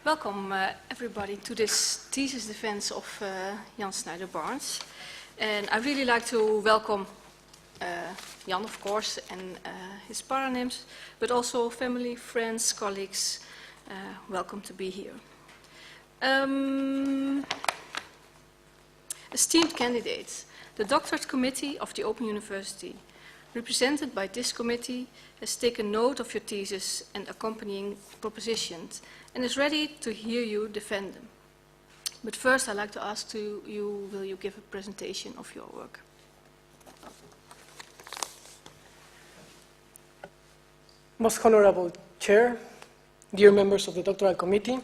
Welcome everybody to this thesis defense of Jan Schneider Barnes. And I really like to welcome Jan, of course, and his paronyms, but also family, friends, colleagues. Welcome to be here. Esteemed candidates, the Doctorate Committee of the Open University, represented by this committee, has taken note of your thesis and accompanying propositions and is ready to hear you defend them. But first, I'd like to ask you, will you give a presentation of your work? Most Honorable Chair, dear members of the Doctoral Committee,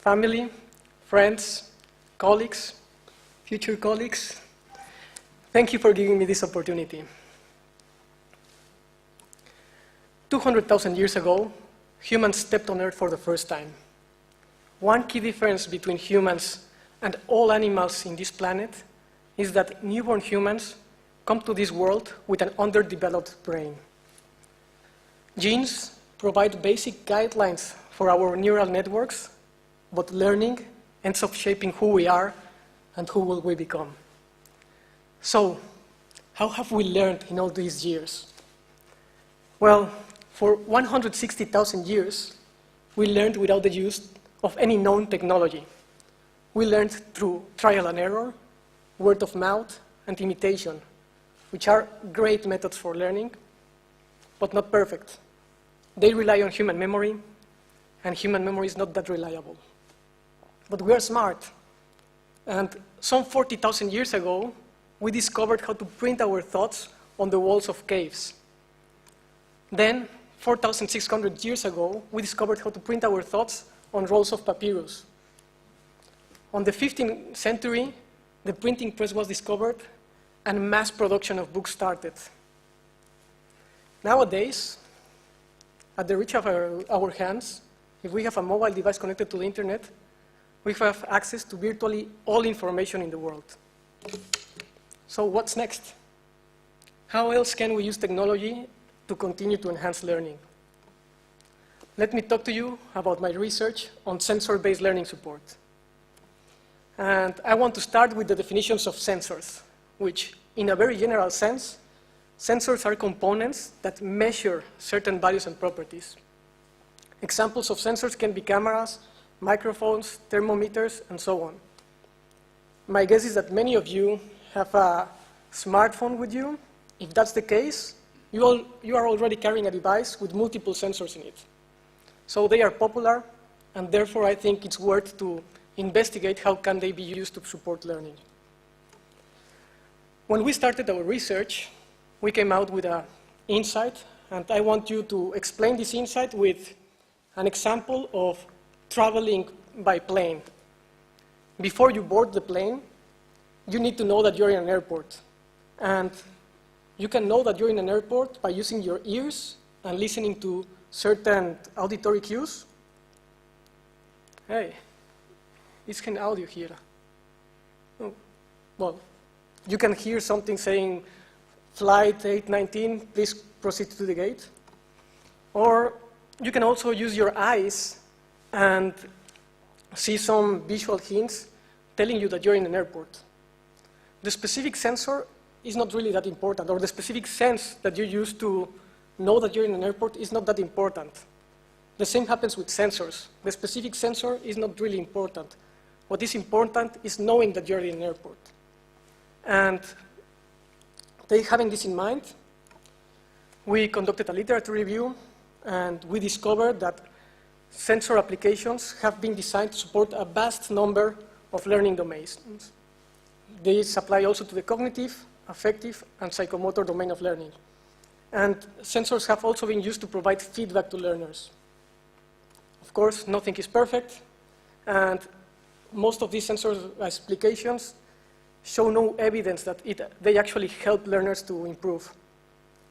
family, friends, colleagues, future colleagues, thank you for giving me this opportunity. 200,000 years ago, humans stepped on Earth for the first time. One key difference between humans and all animals in this planet is that newborn humans come to this world with an underdeveloped brain. Genes provide basic guidelines for our neural networks, but learning ends up shaping who we are and who will we become. So, how have we learned in all these years? Well, for 160,000 years, we learned without the use of any known technology. We learned through trial and error, word of mouth, and imitation, which are great methods for learning, but not perfect. They rely on human memory, and human memory is not that reliable. But we are smart, and some 40,000 years ago, we discovered how to print our thoughts on the walls of caves. Then, 4,600 years ago, we discovered how to print our thoughts on rolls of papyrus. On the 15th century, the printing press was discovered, and mass production of books started. Nowadays, at the reach of our hands, if we have a mobile device connected to the internet, we have access to virtually all information in the world. So what's next? How else can we use technology to continue to enhance learning? Let me talk to you about my research on sensor-based learning support. And I want to start with the definitions of sensors, which, in a very general sense, sensors are components that measure certain values and properties. Examples of sensors can be cameras, microphones, thermometers, and so on. My guess is that many of you have a smartphone with you. If that's the case, you are already carrying a device with multiple sensors in it. So they are popular, and therefore I think it's worth to investigate how can they be used to support learning. When we started our research, we came out with an insight, and I want you to explain this insight with an example of traveling by plane. Before you board the plane, you need to know that you're in an airport. And you can know that you're in an airport by using your ears and listening to certain auditory cues. Hey, it's geen audio hier. Oh, well, you can hear something saying, flight 819, please proceed to the gate. Or you can also use your eyes and see some visual hints telling you that you're in an airport. The specific sensor is not really that important, or the specific sense that you use to know that you're in an airport is not that important. The same happens with sensors. The specific sensor is not really important. What is important is knowing that you're in an airport. And having this in mind, we conducted a literature review, and we discovered that sensor applications have been designed to support a vast number of learning domains. These apply also to the cognitive, affective, and psychomotor domain of learning. And sensors have also been used to provide feedback to learners. Of course, nothing is perfect, and most of these sensor applications show no evidence that they actually help learners to improve.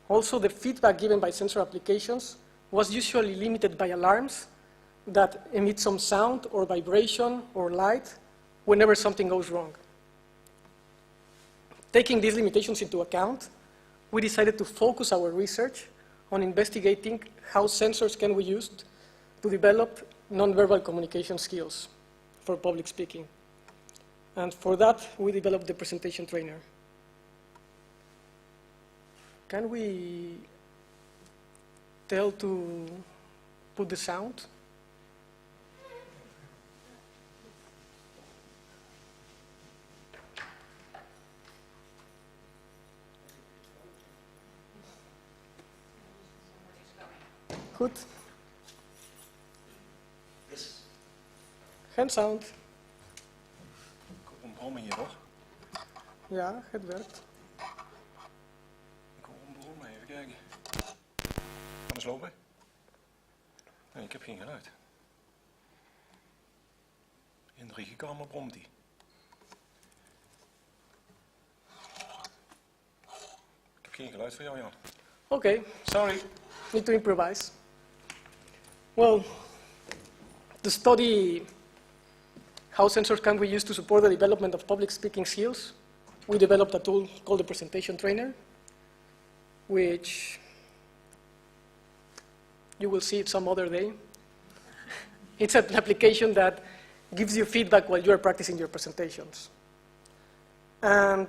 Also, the feedback given by sensor applications was usually limited by alarms that emit some sound or vibration or light whenever something goes wrong. Taking these limitations into account, we decided to focus our research on investigating how sensors can be used to develop nonverbal communication skills for public speaking. And for that, we developed the presentation trainer. Can we tell to put the sound? Goed. Yes. Geen sound. Ik hoor een brommen hier, toch? Ja, het werkt. Ik hoor een brommen, even kijken. Gaan we slopen? Nee, ik heb geen geluid. In de regiekamer bromt hij. Ik heb geen geluid voor jou, Jan. Okay, Sorry. need to improvise. Well, to study how sensors can be used to support the development of public speaking skills, we developed a tool called the presentation trainer, which you will see it some other day. It's an application that gives you feedback while you're practicing your presentations. And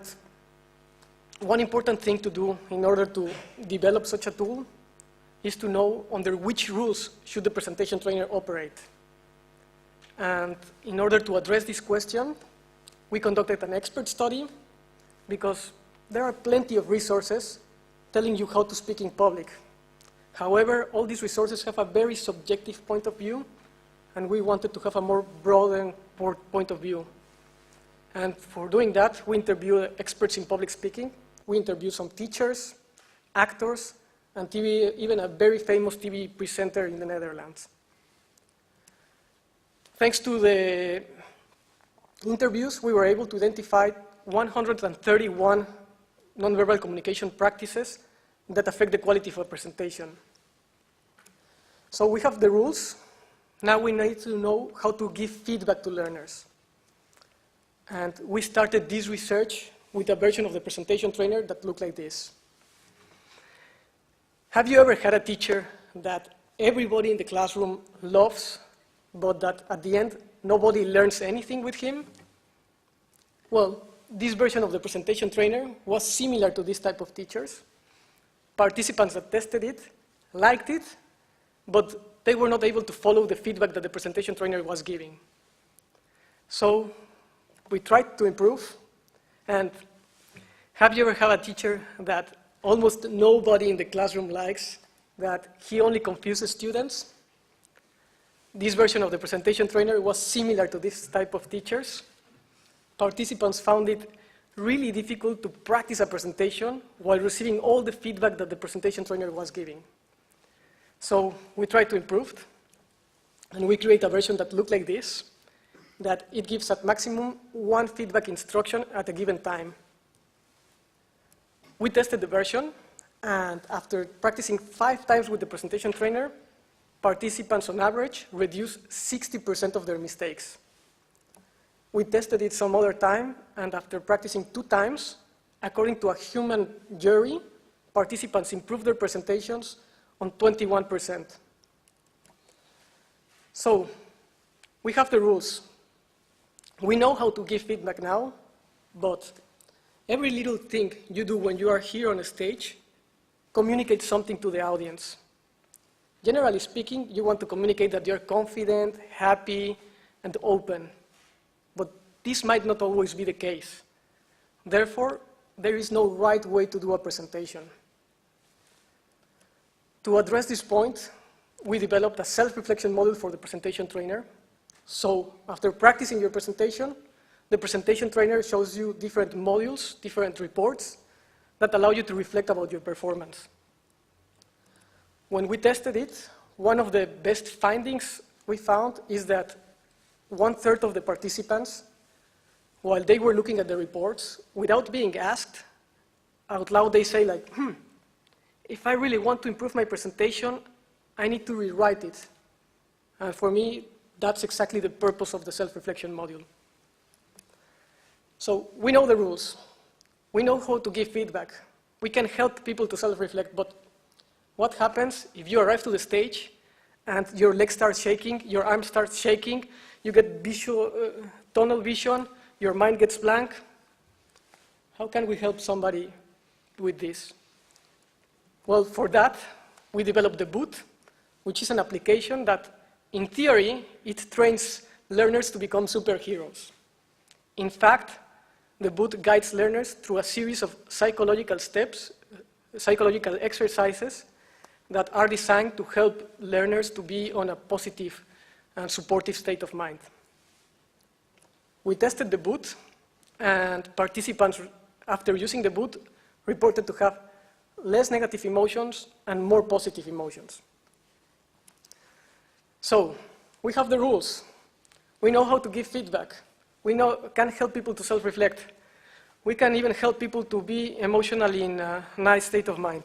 one important thing to do in order to develop such a tool is to know under which rules should the presentation trainer operate. And in order to address this question, we conducted an expert study because there are plenty of resources telling you how to speak in public. However, all these resources have a very subjective point of view, and we wanted to have a more broadened point of view. And for doing that, we interviewed experts in public speaking. We interviewed some teachers, actors, and TV, even a very famous TV presenter in the Netherlands. Thanks to the interviews, we were able to identify 131 nonverbal communication practices that affect the quality of a presentation. So we have the rules. Now we need to know how to give feedback to learners. And we started this research with a version of the presentation trainer that looked like this. Have you ever had a teacher that everybody in the classroom loves, but that at the end, nobody learns anything with him? Well, this version of the presentation trainer was similar to this type of teachers. Participants that tested it liked it, but they were not able to follow the feedback that the presentation trainer was giving. So we tried to improve. And have you ever had a teacher that almost nobody in the classroom likes, that he only confuses students? This version of the presentation trainer was similar to this type of teachers. Participants found it really difficult to practice a presentation while receiving all the feedback that the presentation trainer was giving. So we tried to improve, and we create a version that looked like this, that it gives at maximum one feedback instruction at a given time. We tested the version, and after practicing 5 times with the presentation trainer, participants on average reduced 60% of their mistakes. We tested it some other time, and after practicing 2 times, according to a human jury, participants improved their presentations on 21%. So we have the rules. We know how to give feedback now, but every little thing you do when you are here on a stage communicates something to the audience. Generally speaking, you want to communicate that you're confident, happy, and open. But this might not always be the case. Therefore, there is no right way to do a presentation. To address this point, we developed a self-reflection module for the presentation trainer. So after practicing your presentation, the presentation trainer shows you different modules, different reports that allow you to reflect about your performance. When we tested it, one of the best findings we found is that 1/3 of the participants, while they were looking at the reports, without being asked, out loud they say like, if I really want to improve my presentation, I need to rewrite it. And for me, that's exactly the purpose of the self-reflection module. So we know the rules. We know how to give feedback. We can help people to self-reflect, but what happens if you arrive to the stage and your legs start shaking, your arms start shaking, you get tunnel vision, your mind gets blank? How can we help somebody with this? Well, for that, we developed the boot, which is an application that, in theory, it trains learners to become superheroes. In fact, the boot guides learners through a series of psychological steps, psychological exercises that are designed to help learners to be on a positive and supportive state of mind. We tested the boot, and participants, after using the boot, reported to have less negative emotions and more positive emotions. So, we have the rules. We know how to give feedback. We can help people to self-reflect. We can even help people to be emotionally in a nice state of mind.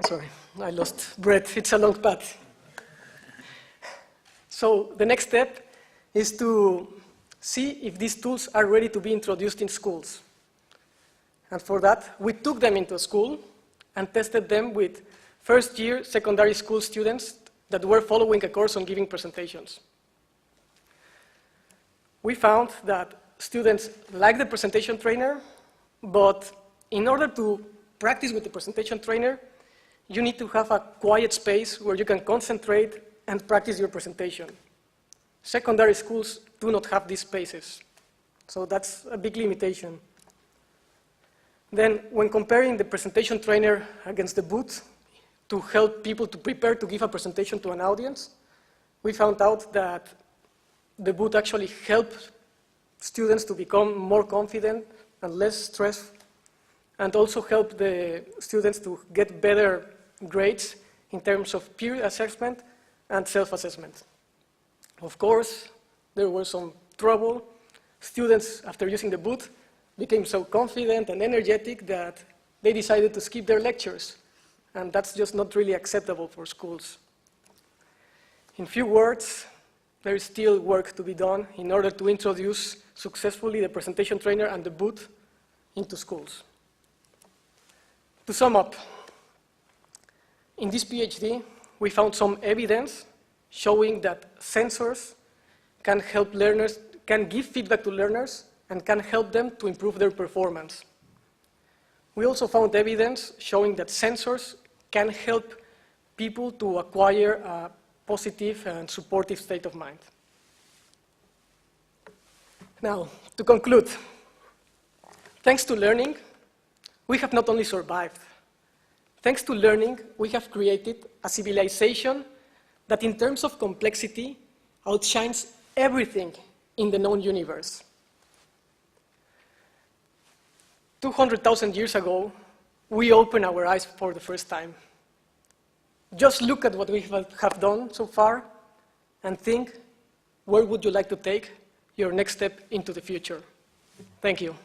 Sorry, I lost breath. It's a long path. So the next step is to see if these tools are ready to be introduced in schools. And for that, we took them into a school and tested them with first-year secondary school students that were following a course on giving presentations. We found that students like the presentation trainer, but in order to practice with the presentation trainer, you need to have a quiet space where you can concentrate and practice your presentation. Secondary schools do not have these spaces, so that's a big limitation. Then, when comparing the presentation trainer against the booth to help people to prepare to give a presentation to an audience, we found out that the booth actually helped students to become more confident and less stressed, and also help the students to get better grades in terms of peer assessment and self-assessment. Of course, there was some trouble. Students, after using the booth, became so confident and energetic that they decided to skip their lectures, and that's just not really acceptable for schools. In few words, there is still work to be done in order to introduce successfully the presentation trainer and the booth into schools. To sum up, in this PhD, we found some evidence showing that sensors can help learners, can give feedback to learners, and can help them to improve their performance. We also found evidence showing that sensors can help people to acquire a positive and supportive state of mind. Now, to conclude, thanks to learning, we have not only survived. Thanks to learning, we have created a civilization that in terms of complexity outshines everything in the known universe. 200,000 years ago, we opened our eyes for the first time. Just look at what we have done so far and think, where would you like to take your next step into the future? Thank you.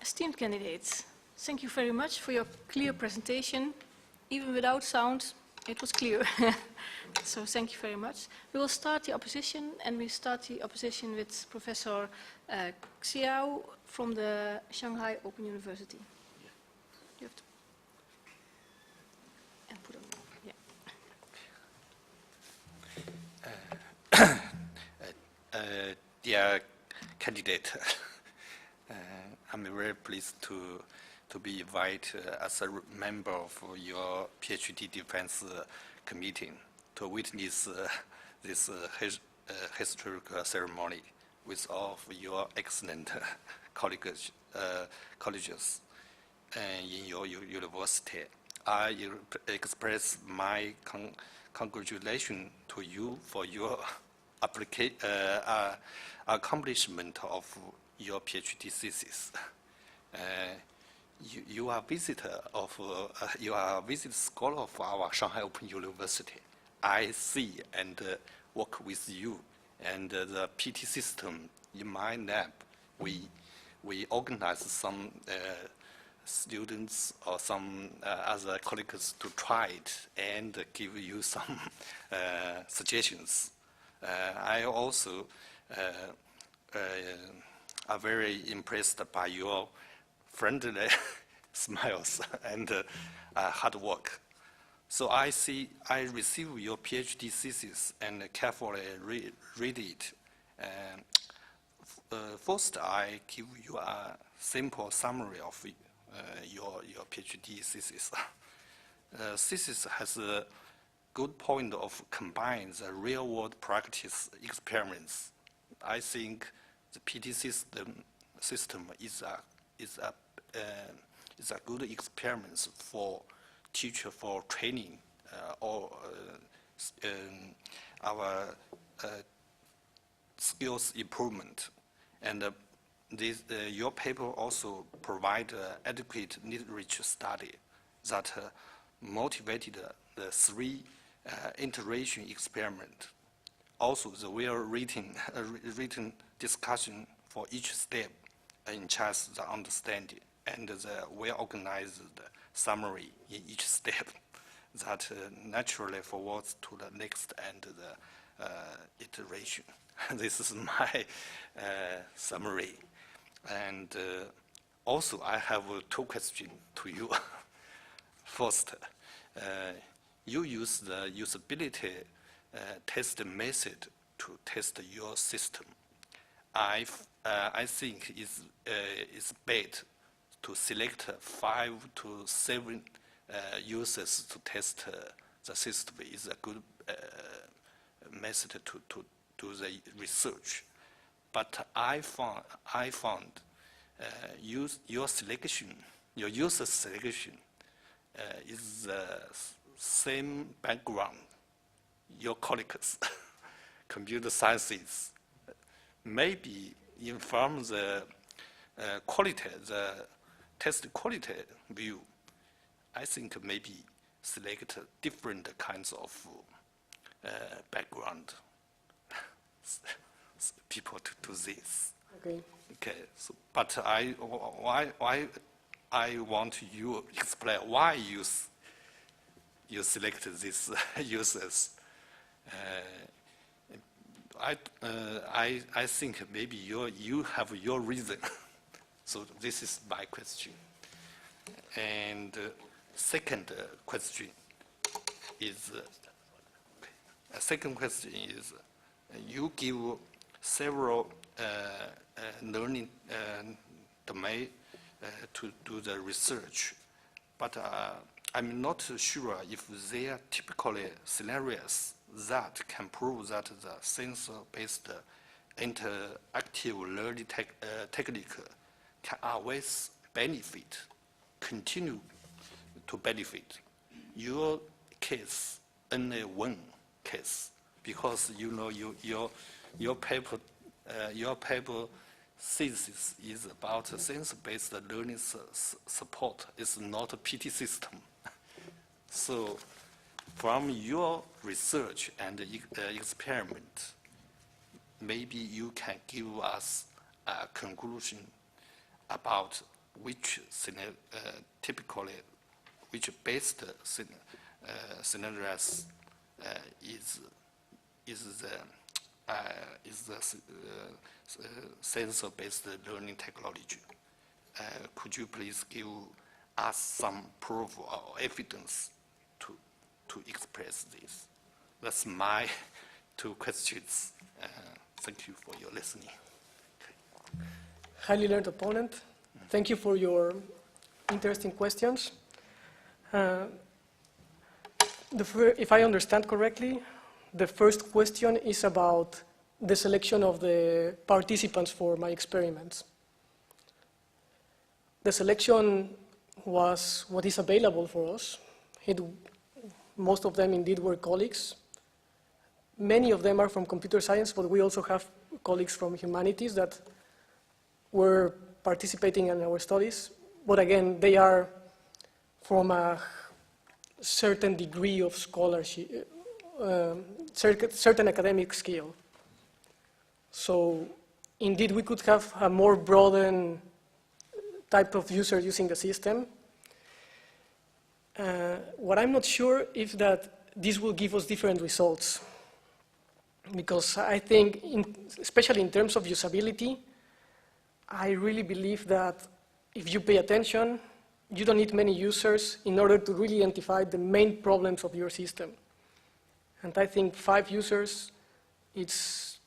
Esteemed candidates, thank you very much for your clear presentation. Even without sound, it was clear. So thank you very much. We will start the opposition, and we start the opposition with Professor Xiao from the Shanghai Open University. You have to and put on. Yeah. Dear candidate, I'm very pleased to be invited as a member of your PhD defense committee to witness this historical ceremony with all of your excellent colleagues in your university. I express my congratulations to you for your accomplishment of your PhD thesis. You are a visitor scholar of our Shanghai Open University. I see and work with you and the PT system in my lab. We organize some students or some other colleagues to try it and give you some suggestions. I also are very impressed by your friendly smiles and hard work. So I receive your PhD thesis and carefully read it. First, I give you a simple summary of your PhD thesis. Thesis has a good point of combining the real-world practice experiments. I think the PT system is a good experiment for teacher for training or our skills improvement. And your paper also provide adequate literature study that motivated the three iteration experiment. Also, the well-written written discussion for each step enhances the understanding, and the well-organized summary in each step that naturally forwards to the next and the iteration. This is my summary. And also, I have two questions to you. First, you use the usability test method to test your system. I think it's best to select 5 to 7 users to test the system. Is a good method to do the research. But I found your user selection is the same background, your colleagues, computer sciences. Maybe from the quality, the test quality view, I think maybe select different kinds of background people to do this. Okay. Okay. So, but why I want you explain why you selected these users. I think maybe you have your reason. So this is my question. And second question is, you give several learning domain to do the research, but I'm not sure if they are typically scenarios that can prove that the sensor-based interactive learning technique can always continue to benefit. Your case, only one case, because you know your paper thesis is about sensor-based learning support. It's not a PT system. So from your research and experiment, maybe you can give us a conclusion about which typically, which based scenarios is the sensor-based learning technology. Could you please give us some proof or evidence to express this? That's my 2 questions. Thank you for your listening. Highly learned opponent, thank you for your interesting questions. If I understand correctly, the first question is about the selection of the participants for my experiments. The selection was what is available for us. Most of them indeed were colleagues. Many of them are from computer science, but we also have colleagues from humanities that were participating in our studies. But again, they are from a certain degree of scholarship, certain academic skill. So indeed, we could have a more broadened type of user using the system. What I'm not sure is that this will give us different results. Because I think, especially in terms of usability, I really believe that if you pay attention, you don't need many users in order to really identify the main problems of your system. And I think 5 users, with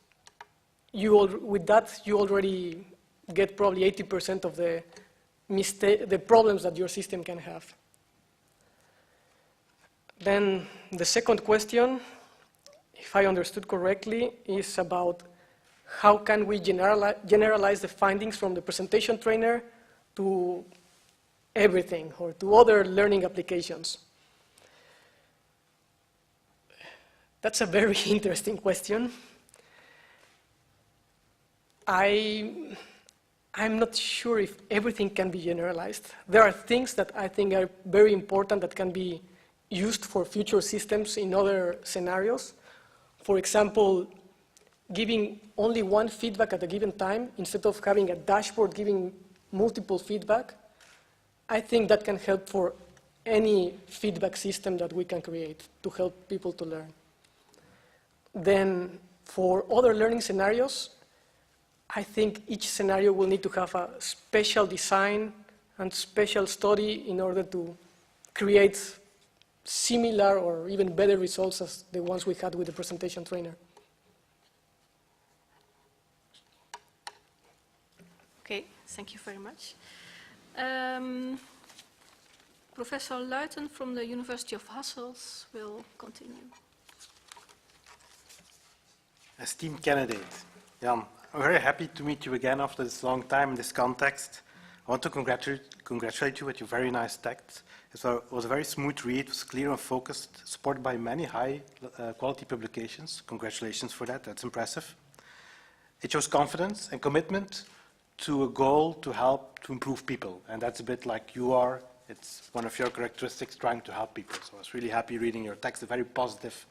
that, you already get probably 80% of the problems that your system can have. Then the second question, if I understood correctly, is about how can we generalize the findings from the presentation trainer to everything or to other learning applications? That's a very interesting question. I'm not sure if everything can be generalized. There are things that I think are very important that can be used for future systems in other scenarios. For example, giving only one feedback at a given time instead of having a dashboard giving multiple feedback. I think that can help for any feedback system that we can create to help people to learn. Then for other learning scenarios, I think each scenario will need to have a special design and special study in order to create similar or even better results as the ones we had with the presentation trainer. Okay, thank you very much. Professor Luiten from the University of Hasselt will continue. Esteemed candidate, Jan, I'm very happy to meet you again after this long time in this context. I want to congratulate you with your very nice text. It was a very smooth read, it was clear and focused, supported by many high quality publications. Congratulations for that, that's impressive. It shows confidence and commitment to a goal to help to improve people, and that's a bit like you are. It's one of your characteristics, trying to help people. So I was really happy reading your text, a very positive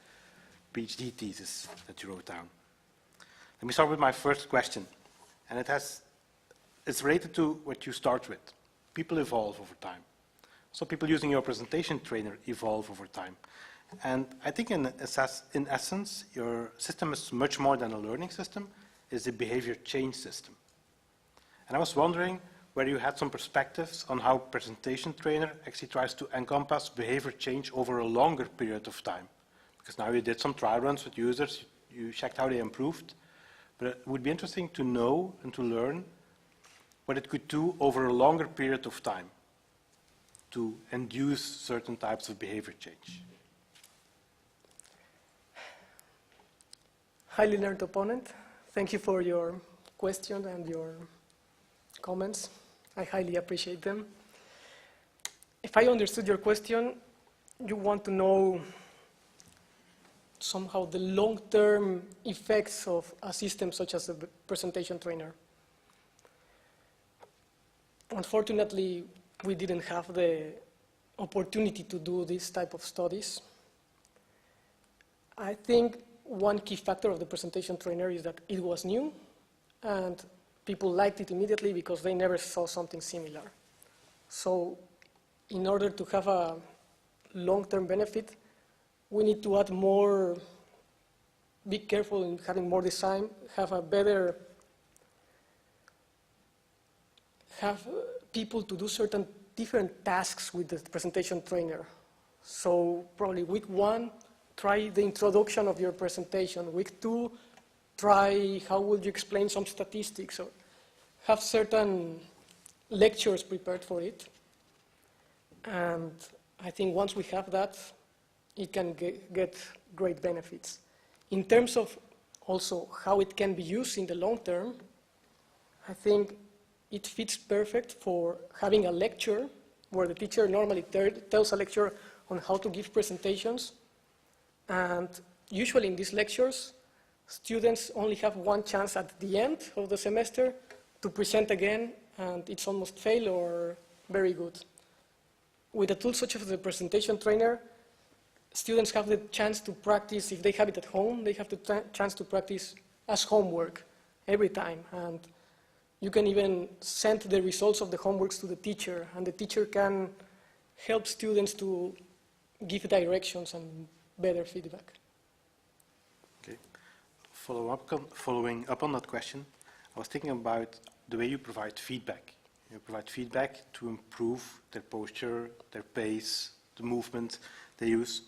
PhD thesis that you wrote down. Let me start with my first question, and it's related to what you start with. People evolve over time. So people using your presentation trainer evolve over time. And I think in essence, your system is much more than a learning system, it's a behavior change system. And I was wondering whether you had some perspectives on how presentation trainer actually tries to encompass behavior change over a longer period of time. Because now you did some trial runs with users, you checked how they improved, but it would be interesting to know and to learn what it could do over a longer period of time to induce certain types of behavior change. Highly learned opponent, thank you for your question and your comments. I highly appreciate them. If I understood your question, you want to know somehow the long-term effects of a system such as a presentation trainer. Unfortunately, we didn't have the opportunity to do this type of studies. I think one key factor of the presentation trainer is that it was new and people liked it immediately because they never saw something similar. So in order to have a long-term benefit, we need to add more, be careful in having more design, have people to do certain different tasks with the presentation trainer. So probably week 1, try the introduction of your presentation. Week 2, try how would you explain some statistics, or have certain lectures prepared for it. And I think once we have that, it can get great benefits. In terms of also how it can be used in the long term, I think it fits perfect for having a lecture where the teacher normally tells a lecturer on how to give presentations. And usually in these lectures, students only have one chance at the end of the semester to present again, and it's almost fail or very good. With a tool such as the presentation trainer, students have the chance to practice. If they have it at home, they have the chance to practice as homework every time. And you can even send the results of the homeworks to the teacher, and the teacher can help students to give directions and better feedback. Okay. Following up on that question, I was thinking about the way you provide feedback. You provide feedback to improve their posture, their pace, the movement they use.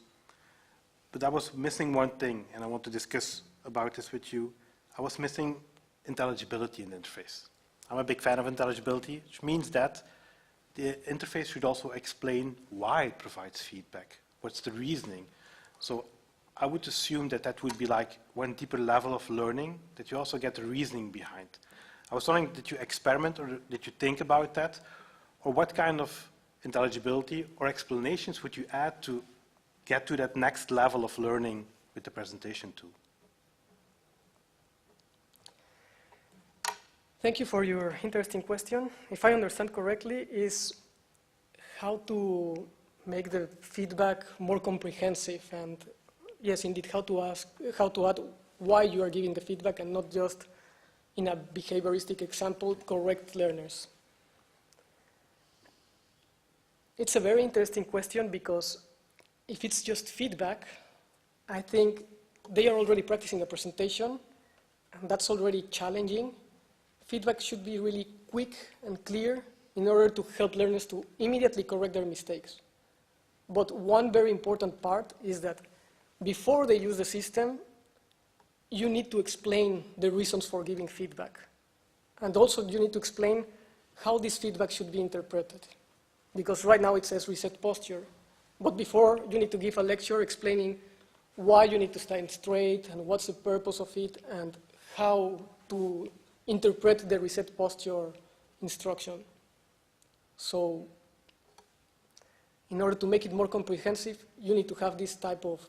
But I was missing one thing, and I want to discuss about this with you. I was missing intelligibility in the interface. I'm a big fan of intelligibility, which means that the interface should also explain why it provides feedback. What's the reasoning? So I would assume that that would be like one deeper level of learning, that you also get the reasoning behind. I was wondering, did you experiment or did you think about that? Or what kind of intelligibility or explanations would you add to get to that next level of learning with the presentation tool? Thank you for your interesting question. If I understand correctly, is how to make the feedback more comprehensive, and yes, indeed, how to add why you are giving the feedback and not just, in a behavioristic example, correct learners. It's a very interesting question because if it's just feedback, I think they are already practicing a presentation, and that's already challenging. Feedback should be really quick and clear in order to help learners to immediately correct their mistakes. But one very important part is that before they use the system, you need to explain the reasons for giving feedback. And also you need to explain how this feedback should be interpreted. Because right now it says reset posture. But before, you need to give a lecture explaining why you need to stand straight and what's the purpose of it and how to interpret the reset posture instruction. So in order to make it more comprehensive, you need to have this type of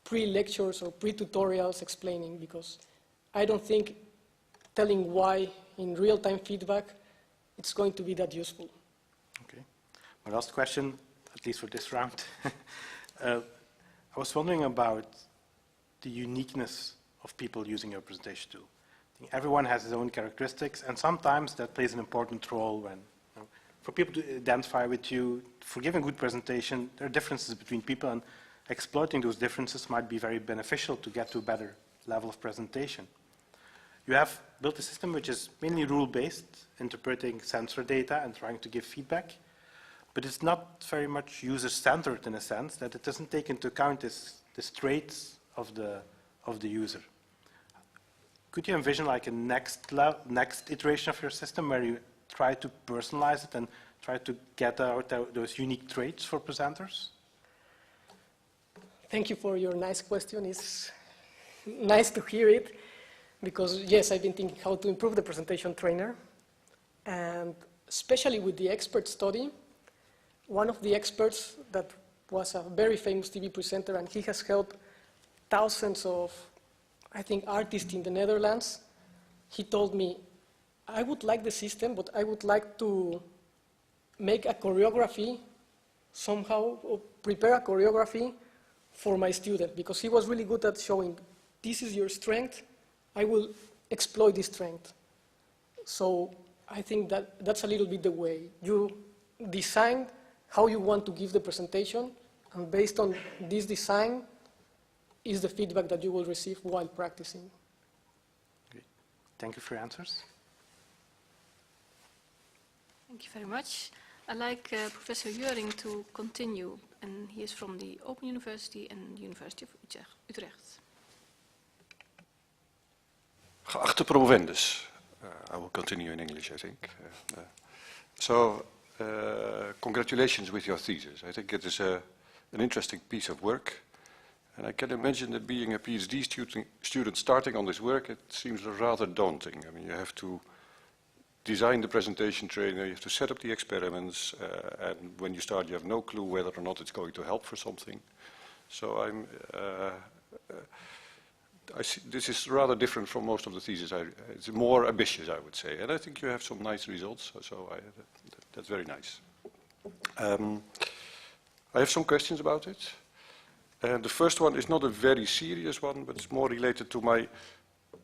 pre-lectures or pre-tutorials explaining, because I don't think telling why in real-time feedback it's going to be that useful. Okay. My last question, at least for this round. I was wondering about the uniqueness of people using your presentation tool. I think everyone has his own characteristics, and sometimes that plays an important role when, for people to identify with you, for giving a good presentation, there are differences between people, and exploiting those differences might be very beneficial to get to a better level of presentation. You have built a system which is mainly rule-based, interpreting sensor data and trying to give feedback, but it's not very much user-centered in a sense that it doesn't take into account the traits of the user. Could you envision like a next iteration of your system where you try to personalize it and try to get out those unique traits for presenters? Thank you for your nice question. It's nice to hear it because, yes, I've been thinking how to improve the presentation trainer. And especially with the expert study, one of the experts that was a very famous TV presenter, and he has helped thousands of, I think, artists in the Netherlands. He told me, I would like the system, but I would like to make a choreography somehow, or prepare a choreography for my student, because he was really good at showing, this is your strength, I will exploit this strength. So I think that that's a little bit the way. You design how you want to give the presentation, and based on this design is the feedback that you will receive while practicing. Great. Thank you for your answers. Thank you very much. I'd like Professor Juring to continue, and he is from the Open University and University of Utrecht. Geachte promovendus, I will continue in English, I think. Congratulations with your thesis. I think it is an interesting piece of work. And I can imagine that being a PhD student starting on this work, it seems rather daunting. I mean, you have to design the presentation trainer, you have to set up the experiments, and when you start, you have no clue whether or not it's going to help for something. So I see this is rather different from most of the theses. It's more ambitious, I would say, and I think you have some nice results. So that's very nice. I have some questions about it. And the first one is not a very serious one, but it's more related to my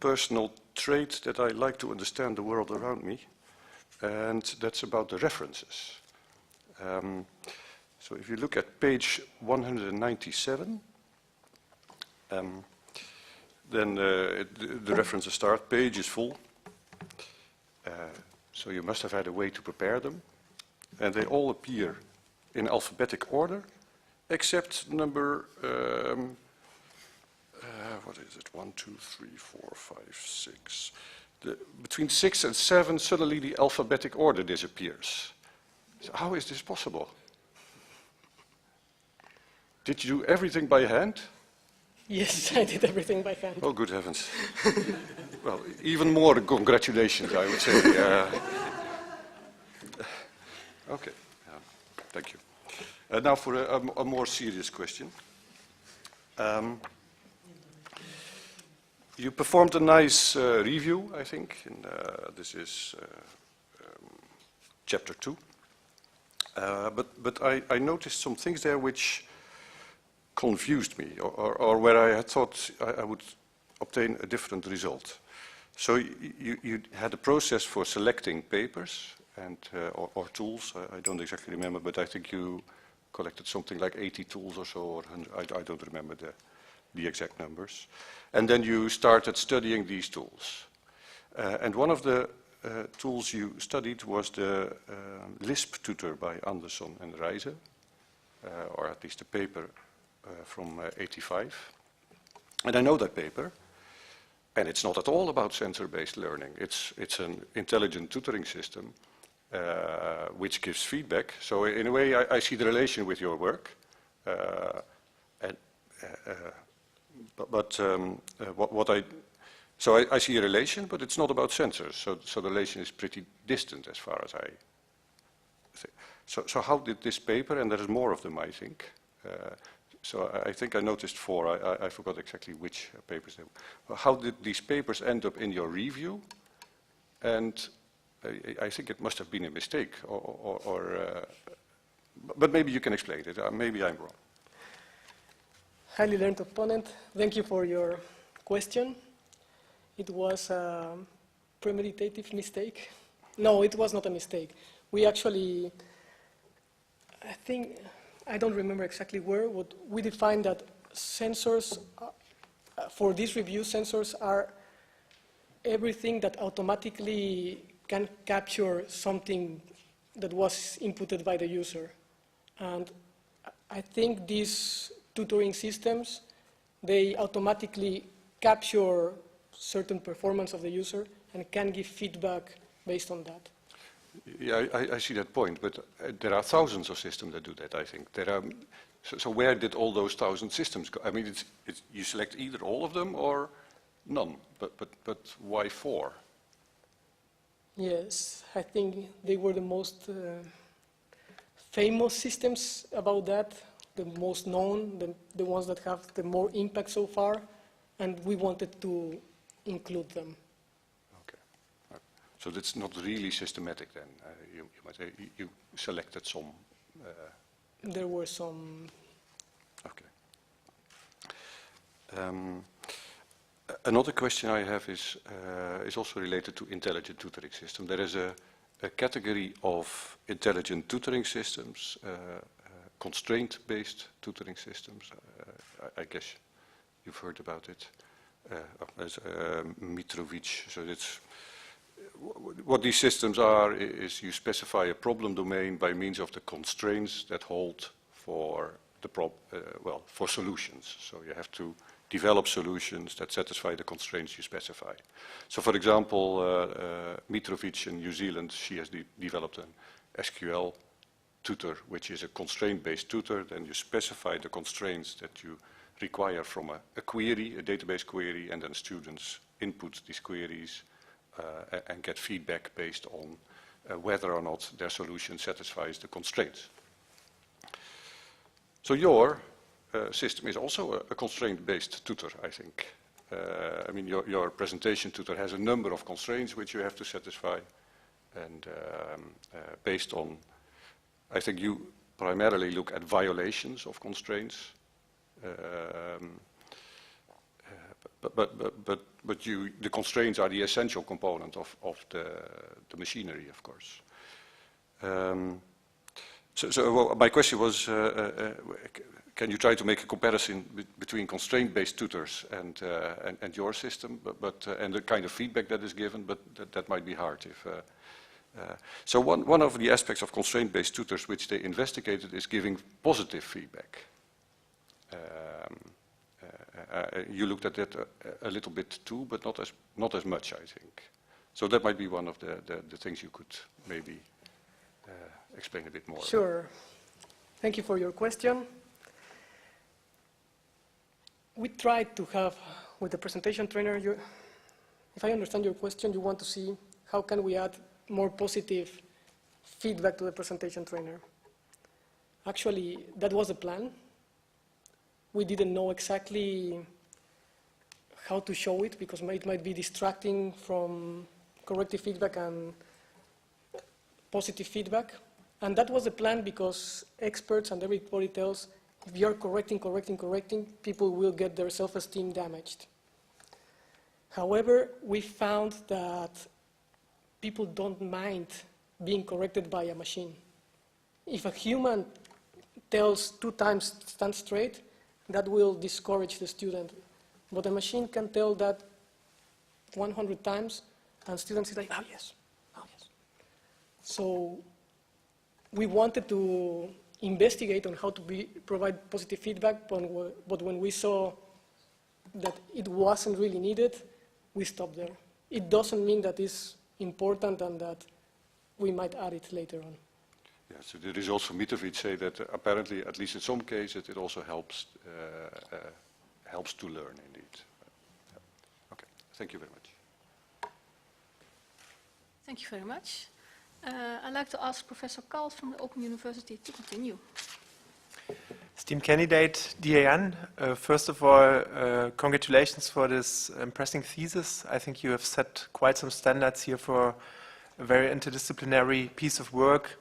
personal trait that I like to understand the world around me, and that's about the references. So if you look at page 197, then the references start, page is full, so you must have had a way to prepare them, and they all appear in alphabetic order, except number, what is it, 1, 2, 3, 4, 5, 6. Between 6 and 7, suddenly the alphabetic order disappears. So how is this possible? Did you do everything by hand? Yes, I did everything by hand. Oh, good heavens. Well, even more congratulations, I would say. Okay, thank you. Now for a more serious question. You performed a nice review, I think, and this is chapter 2. But I noticed some things there which confused me, or where I had thought I would obtain a different result. So you had a process for selecting papers and or tools. I don't exactly remember, but I think you collected something like 80 tools or so, or 100, I don't remember the exact numbers. And then you started studying these tools. And one of the tools you studied was the Lisp tutor by Anderson and Reise, or at least a paper from 85. And I know that paper, and it's not at all about sensor-based learning. It's an intelligent tutoring system which gives feedback. So in a way, I see the relation with your work. So I see a relation, but it's not about sensors. So the relation is pretty distant as far as I think. So how did this paper, and there is more of them, I think. So I think I noticed 4. I forgot exactly which papers they were. How did these papers end up in your review? And I think it must have been a mistake, but maybe you can explain it. Maybe I'm wrong. Highly learned opponent, thank you for your question. It was a premeditative mistake. No, it was not a mistake. We actually, I don't remember exactly where, but we defined that sensors, for this review, sensors are everything that automatically can capture something that was inputted by the user. And I think these tutoring systems, they automatically capture certain performance of the user and can give feedback based on that. Yeah, I see that point, but there are thousands of systems that do that, I think. So where did all those 1,000 systems go? I mean, you select either all of them or none, but why 4? Yes, I think they were the most famous systems about that, the most known, the ones that have the more impact so far, and we wanted to include them. Okay. So that's not really systematic then. You might say you selected some. There were some. Okay. Another question I have is also related to intelligent tutoring system. There is a category of intelligent tutoring systems, constraint-based tutoring systems. I guess you've heard about it. There's Nov24. So it's what these systems are is you specify a problem domain by means of the constraints that hold for the for solutions. So you have to develop solutions that satisfy the constraints you specify. So for example, Nov24 in New Zealand, she has developed an SQL tutor, which is a constraint-based tutor. Then you specify the constraints that you require from a query, a database query, and then students input these queries and get feedback based on whether or not their solution satisfies the constraints. So your system is also a constraint-based tutor, I think. I mean, your presentation tutor has a number of constraints which you have to satisfy, and based on, I think you primarily look at violations of constraints, but the constraints are the essential component of the machinery, of course. So my question was, can you try to make a comparison between constraint-based tutors and your system, and the kind of feedback that is given? But that might be hard. So one of the aspects of constraint-based tutors which they investigated is giving positive feedback. You looked at that a little bit too, but not as much, I think. So that might be one of the things you could maybe explain a bit more. Sure. Thank you for your question. We tried to have, with the presentation trainer, if I understand your question, you want to see how can we add more positive feedback to the presentation trainer. Actually, that was the plan. We didn't know exactly how to show it because it might be distracting from corrective feedback and positive feedback. And that was the plan because experts and everybody tells if you're correcting, people will get their self-esteem damaged. However, we found that people don't mind being corrected by a machine. If a human tells 2 times stand straight, that will discourage the student. But a machine can tell that 100 times, and students is like, oh yes, oh yes. So we wanted to investigate on how to provide positive feedback, but when we saw that it wasn't really needed, we stopped there. It doesn't mean that it's important and that we might add it later on. Yeah, so there is also Mitrovic say that apparently, at least in some cases, it also helps to learn indeed. Okay, thank you very much. Thank you very much. I'd like to ask Professor Kalt from the Open University to continue. Esteemed candidate Diane, first of all, congratulations for this impressive thesis. I think you have set quite some standards here for a very interdisciplinary piece of work.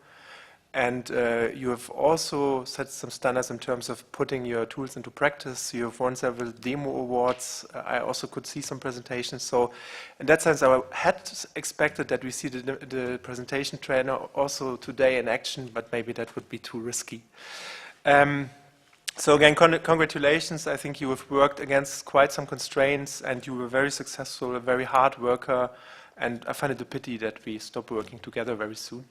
And you have also set some standards in terms of putting your tools into practice. You have won several demo awards. I also could see some presentations. So in that sense, I had expected that we see the presentation trainer also today in action, but maybe that would be too risky. So again, congratulations. I think you have worked against quite some constraints and you were very successful, a very hard worker. And I find it a pity that we stop working together very soon.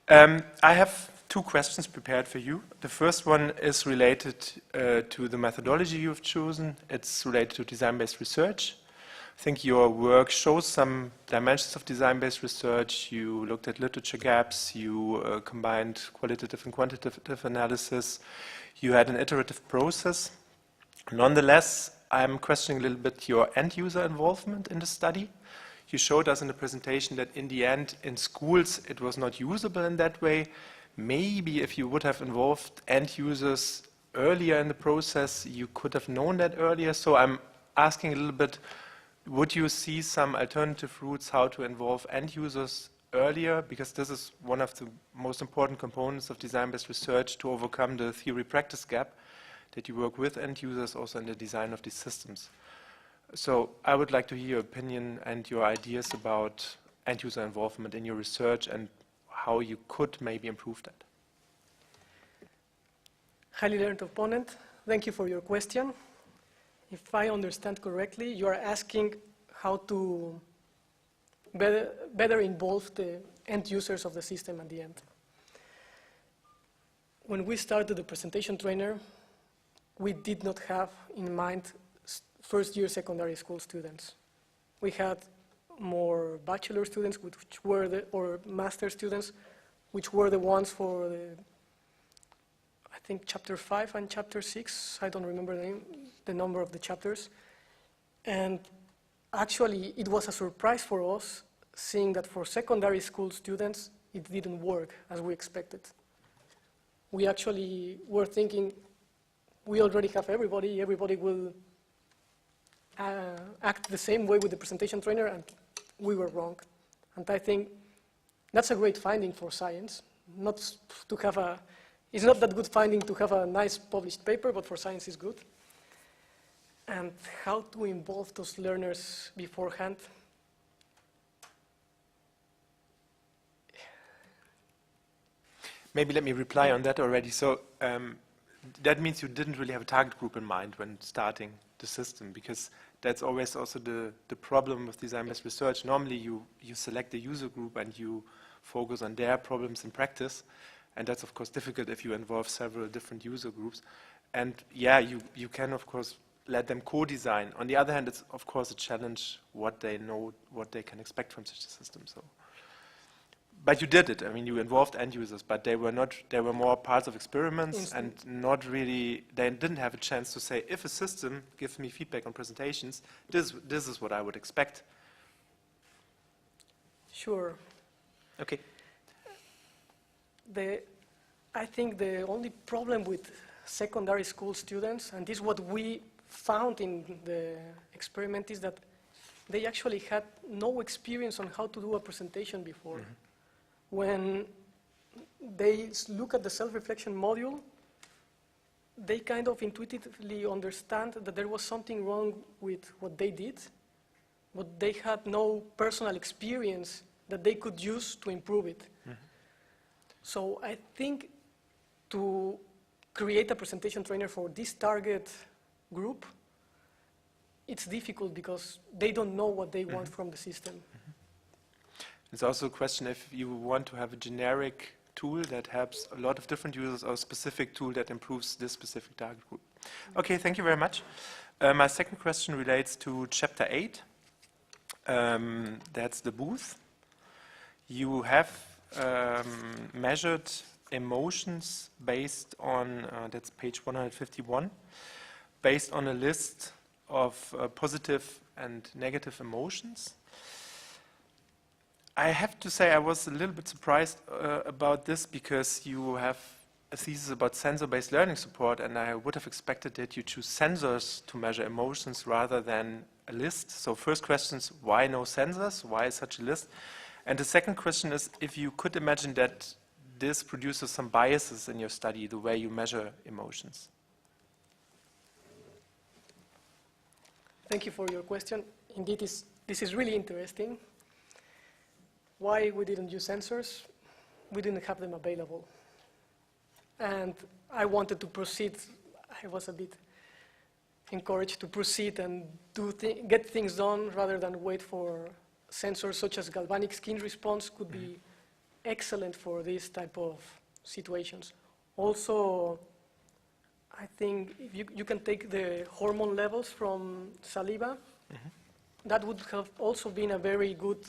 I have 2 questions prepared for you. The first one is related to the methodology you've chosen. It's related to design-based research. I think your work shows some dimensions of design-based research. You looked at literature gaps. You combined qualitative and quantitative analysis. You had an iterative process. Nonetheless, I'm questioning a little bit your end-user involvement in the study. You showed us in the presentation that in the end, in schools, it was not usable in that way. Maybe if you would have involved end users earlier in the process, you could have known that earlier. So I'm asking a little bit, would you see some alternative routes how to involve end users earlier? Because this is one of the most important components of design-based research to overcome the theory-practice gap, that you work with end users also in the design of these systems. So I would like to hear your opinion and your ideas about end-user involvement in your research and how you could maybe improve that. Highly learned opponent, thank you for your question. If I understand correctly, you are asking how to better involve the end users of the system at the end. When we started the presentation trainer, we did not have in mind first-year secondary school students. We had more bachelor students, which were or master students, which were the ones for I think chapter 5 and chapter 6. I don't remember the number of the chapters. And actually, it was a surprise for us seeing that for secondary school students, it didn't work as we expected. We actually were thinking, we already have everybody will act the same way with the presentation trainer, and we were wrong. And I think that's a great finding for science. It's not that good finding to have a nice published paper, but for science it's good. And how to involve those learners beforehand? Maybe let me reply on that already. So that means you didn't really have a target group in mind when starting the system, because that's always also the problem with design-based research. Normally you select a user group and you focus on their problems in practice, and that's of course difficult if you involve several different user groups. And yeah, you can of course let them co-design. On the other hand, it's of course a challenge what they know, what they can expect from such a system. So, but you did it. I mean, you involved end users, but they were more parts of experiments and not really, they didn't have a chance to say, if a system gives me feedback on presentations, this is what I would expect. Sure. Okay. I think the only problem with secondary school students, and this is what we found in the experiment, is that they actually had no experience on how to do a presentation before. Mm-hmm. When they look at the self-reflection module, they kind of intuitively understand that there was something wrong with what they did, but they had no personal experience that they could use to improve it. So I think to create a presentation trainer for this target group, it's difficult because they don't know what they want from the system. It's also a question if you want to have a generic tool that helps a lot of different users or a specific tool that improves this specific target group. Okay, thank you very much. My second question relates to Chapter 8. That's the booth. You have measured emotions based on, that's page 151, based on a list of positive and negative emotions. I have to say I was a little bit surprised about this because you have a thesis about sensor-based learning support, and I would have expected that you choose sensors to measure emotions rather than a list. So first question is, why no sensors? Why such a list? And the second question is, if you could imagine that this produces some biases in your study, the way you measure emotions. Thank you for your question. Indeed, this is really interesting. Why we didn't use sensors? We didn't have them available. And I wanted to proceed. I was a bit encouraged to proceed and get things done rather than wait for sensors such as galvanic skin response could be excellent for this type of situations. Also, I think if you can take the hormone levels from saliva, that would have also been a very good,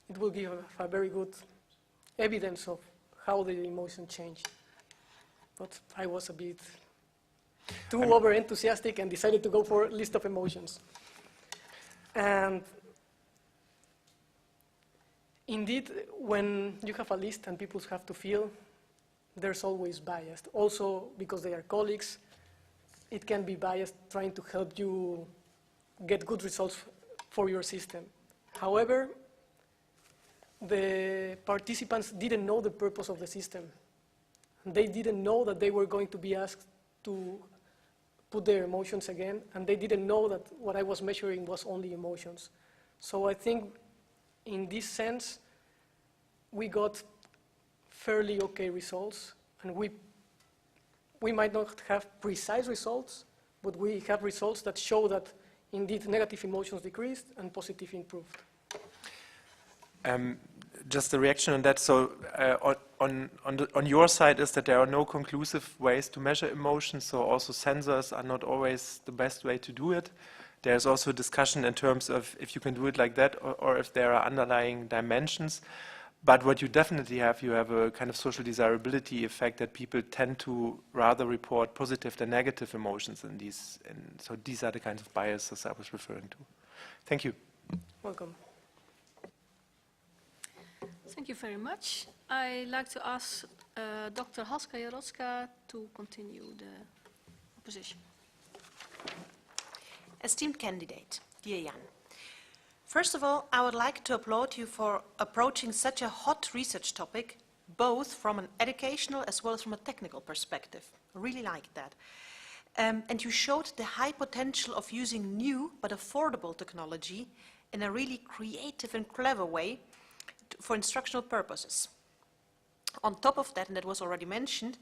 it will give a very good evidence of how the emotion changed. But I was a bit too over-enthusiastic and decided to go for a list of emotions. And indeed, when you have a list and people have to feel, there's always bias. Also, because they are colleagues, it can be biased trying to help you get good results for your system. However, the participants didn't know the purpose of the system. They didn't know that they were going to be asked to put their emotions again, and they didn't know that what I was measuring was only emotions. So I think in this sense, we got fairly okay results, and we might not have precise results, but we have results that show that indeed negative emotions decreased and positive improved. Just a reaction on that. So on your side is that there are no conclusive ways to measure emotions, so also sensors are not always the best way to do it. There's also a discussion in terms of if you can do it like that or if there are underlying dimensions. But what you definitely have, you have a kind of social desirability effect that people tend to rather report positive than negative emotions in these. And so these are the kinds of biases I was referring to. Thank you. Welcome. Thank you very much. I'd like to ask Dr. Haska Jarocka to continue the opposition. Esteemed candidate, dear Jan. First of all, I would like to applaud you for approaching such a hot research topic, both from an educational as well as from a technical perspective. I really like that. And you showed the high potential of using new but affordable technology in a really creative and clever way for instructional purposes. On top of that, and that was already mentioned,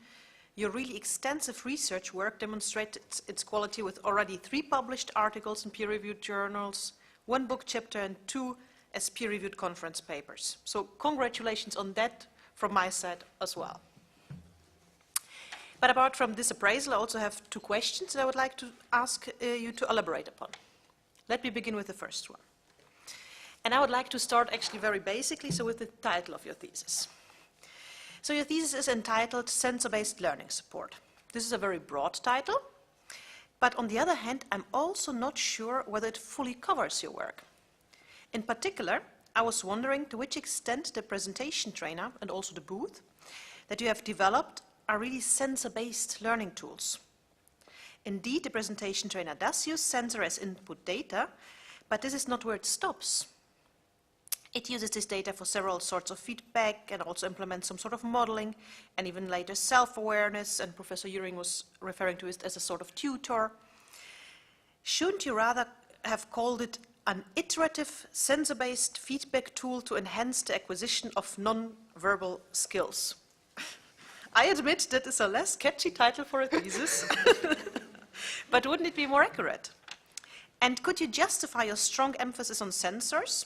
your really extensive research work demonstrated its quality with already 3 published articles in peer-reviewed journals, 1 book chapter and 2 as peer-reviewed conference papers. So congratulations on that from my side as well. But apart from this appraisal, I also have 2 questions that I would like to ask you to elaborate upon. Let me begin with the first one. And I would like to start actually very basically, so with the title of your thesis. So your thesis is entitled Sensor-Based Learning Support. This is a very broad title, but on the other hand, I'm also not sure whether it fully covers your work. In particular, I was wondering to which extent the presentation trainer and also the booth that you have developed are really sensor-based learning tools. Indeed, the presentation trainer does use sensor as input data, but this is not where it stops. It uses this data for several sorts of feedback and also implements some sort of modeling and even later self-awareness, and Professor Uring was referring to it as a sort of tutor. Shouldn't you rather have called it an iterative, sensor-based feedback tool to enhance the acquisition of non-verbal skills? I admit that is a less catchy title for a thesis, but wouldn't it be more accurate? And could you justify your strong emphasis on sensors?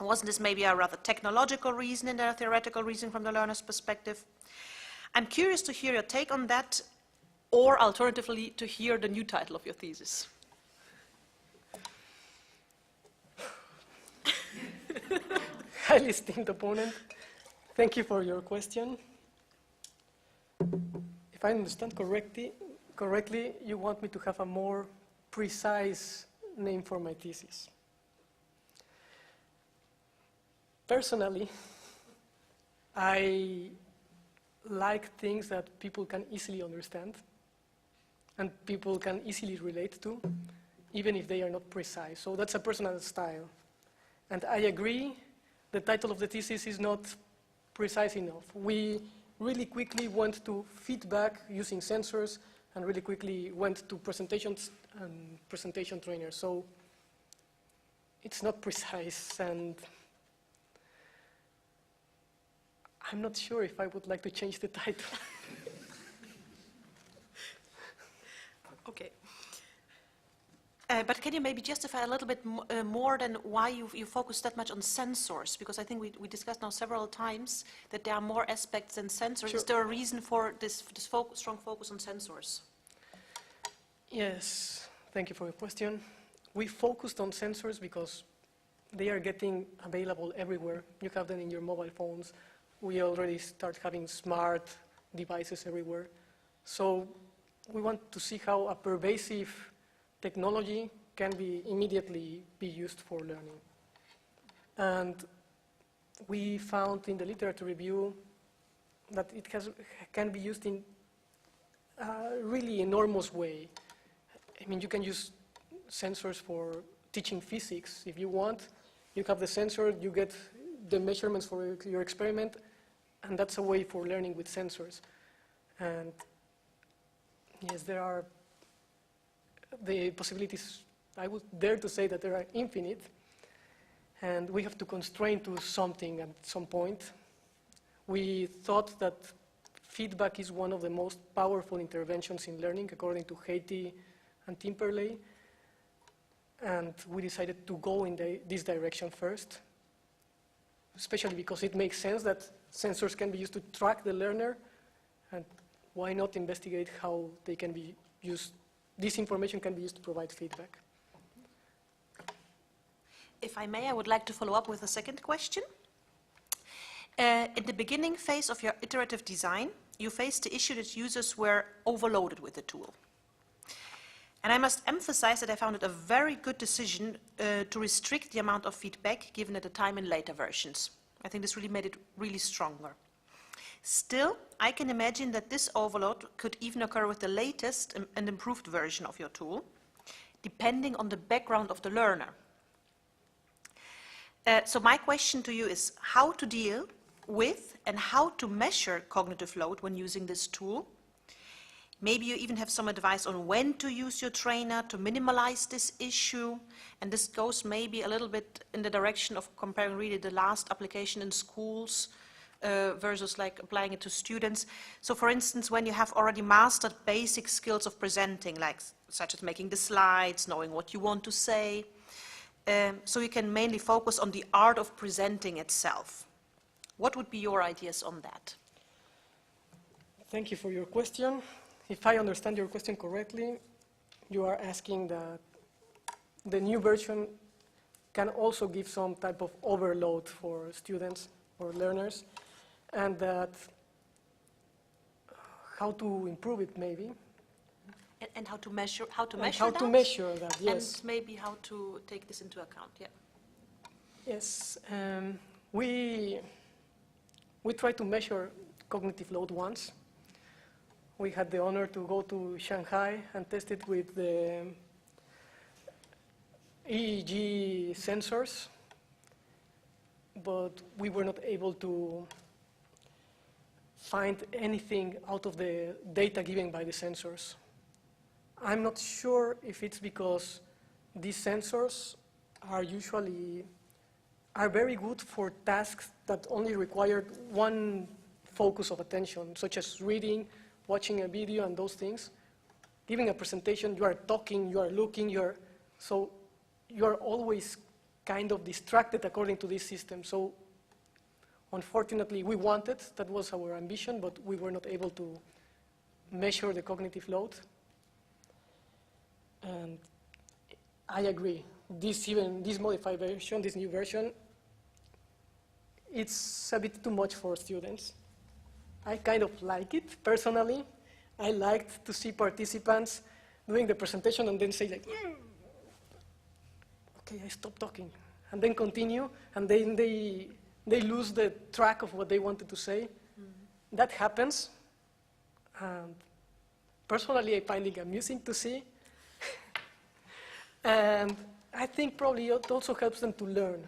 Wasn't this maybe a rather technological reason and a theoretical reason from the learner's perspective? I'm curious to hear your take on that, or alternatively, to hear the new title of your thesis. Highly esteemed opponent, thank you for your question. If I understand correctly, you want me to have a more precise name for my thesis. Personally, I like things that people can easily understand and people can easily relate to, even if they are not precise. So that's a personal style. And I agree, the title of the thesis is not precise enough. We really quickly went to feedback using sensors and really quickly went to presentations and presentation trainers. So it's not precise, and I'm not sure if I would like to change the title. Okay. But can you maybe justify a little bit more than why you focus that much on sensors? Because I think we discussed now several times that there are more aspects than sensors. Sure. Is there a reason for this strong focus on sensors? Yes, thank you for your question. We focused on sensors because they are getting available everywhere. You have them in your mobile phones. We already start having smart devices everywhere. So we want to see how a pervasive technology can immediately be used for learning. And we found in the literature review that it can be used in a really enormous way. I mean, you can use sensors for teaching physics if you want. You have the sensor, you get the measurements for your experiment, and that's a way for learning with sensors. And yes, there are the possibilities. I would dare to say that there are infinite, and we have to constrain to something at some point. We thought that feedback is one of the most powerful interventions in learning, according to Haiti and Timperley, and we decided to go in this direction first, especially because it makes sense that sensors can be used to track the learner, and why not investigate how they can be used, this information can be used to provide feedback. If I may, I would like to follow up with a second question. In the beginning phase of your iterative design, you faced the issue that users were overloaded with the tool. And I must emphasize that I found it a very good decision to restrict the amount of feedback given at the time in later versions. I think this really made it really stronger. Still, I can imagine that this overload could even occur with the latest and improved version of your tool, depending on the background of the learner. So my question to you is how to deal with and how to measure cognitive load when using this tool. Maybe you even have some advice on when to use your trainer to minimize this issue. And this goes maybe a little bit in the direction of comparing really the last application in schools versus like applying it to students. So for instance, when you have already mastered basic skills of presenting, like such as making the slides, knowing what you want to say, so you can mainly focus on the art of presenting itself. What would be your ideas on that? Thank you for your question. If I understand your question correctly, you are asking that the new version can also give some type of overload for students or learners, and that how to improve it maybe. And how to measure that? How to measure that, yes. And maybe how to take this into account, yeah. Yes, we try to measure cognitive load once. We had the honor to go to Shanghai and test it with the EEG sensors. but we were not able to find anything out of the data given by the sensors. I'm not sure if it's because these sensors are very good for tasks that only require one focus of attention, such as reading, watching a video, and those things. Giving a presentation, you are talking, you are looking, so you are always kind of distracted according to this system. So unfortunately, we wanted, that was our ambition, but we were not able to measure the cognitive load. And I agree. This modified version, this new version, it's a bit too much for students. I kind of like it, personally. I liked to see participants doing the presentation and then say like, okay, I stop talking, and then continue, and then they lose the track of what they wanted to say. Mm-hmm. That happens. And personally, I find it amusing to see. And I think probably it also helps them to learn.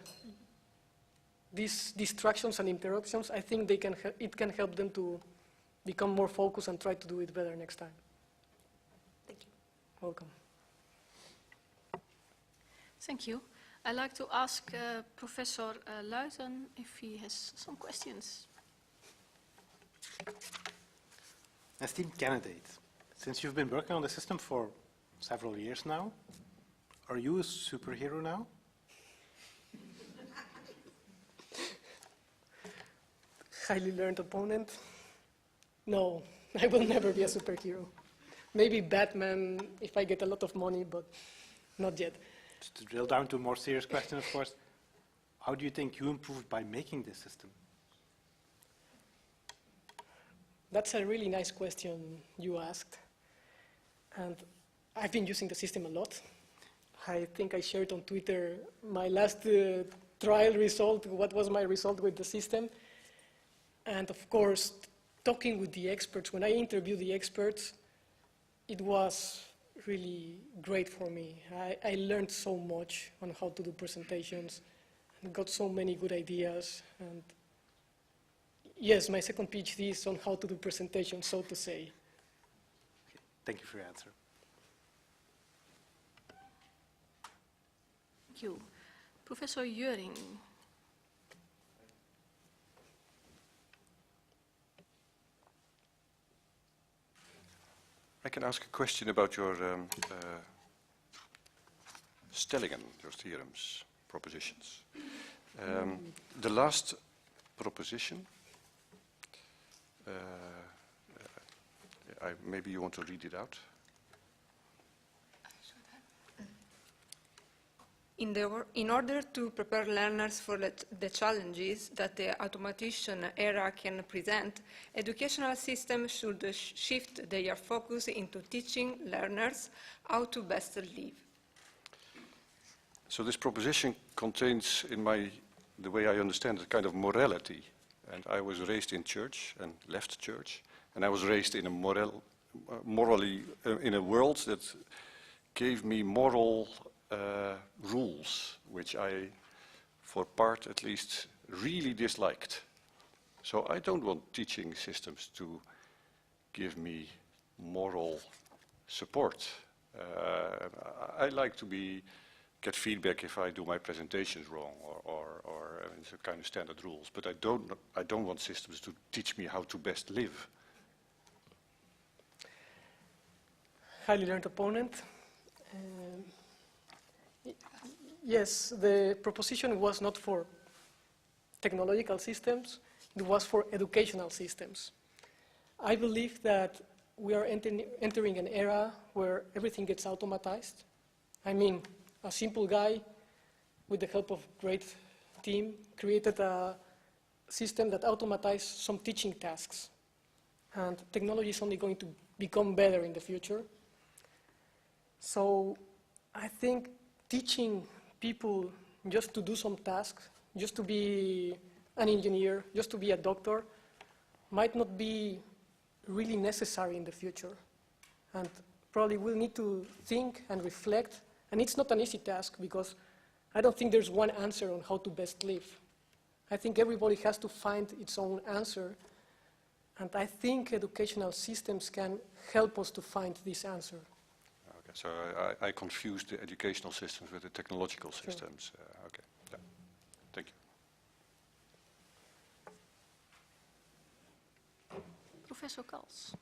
These distractions and interruptions, I think it can help them to become more focused and try to do it better next time. Thank you. Welcome. Thank you. I'd like to ask Professor Luiten if he has some questions. Esteemed candidate, since you've been working on the system for several years now, are you a superhero now? Highly learned opponent. No, I will never be a superhero. Maybe Batman if I get a lot of money, but not yet. Just to drill down to a more serious question, of course, how do you think you improved by making this system? That's a really nice question you asked. And I've been using the system a lot. I think I shared on Twitter my last trial result, what was my result with the system. And of course, talking with the experts, when I interviewed the experts, it was really great for me. I learned so much on how to do presentations and got so many good ideas. And yes, my second PhD is on how to do presentations, so to say. Okay. Thank you for your answer. Thank you. Professor Juring. I can ask a question about your stellingen, your theorems, propositions. The last proposition, maybe you want to read it out. In order to prepare learners for the challenges that the automation era can present, educational systems should shift their focus into teaching learners how to best live. So this proposition contains, the way I understand it, kind of morality. And I was raised in church and left church, and I was raised in a in a world that gave me moral rules, which I, for part at least, really disliked. So I don't want teaching systems to give me moral support. I like to get feedback if I do my presentations wrong, or it's a kind of standard rules. But I don't want systems to teach me how to best live. Highly learned opponent. Yes, the proposition was not for technological systems, it was for educational systems. I believe that we are entering an era where everything gets automatized. I mean, a simple guy, with the help of a great team, created a system that automatized some teaching tasks. And technology is only going to become better in the future. So I think teaching people just to do some tasks, just to be an engineer, just to be a doctor, might not be really necessary in the future. And probably we'll need to think and reflect. And it's not an easy task because I don't think there's one answer on how to best live. I think everybody has to find its own answer, and I think educational systems can help us to find this answer. Okay, so I confused the educational systems with the technological systems. Okay, yeah. Thank you. Professor Kals.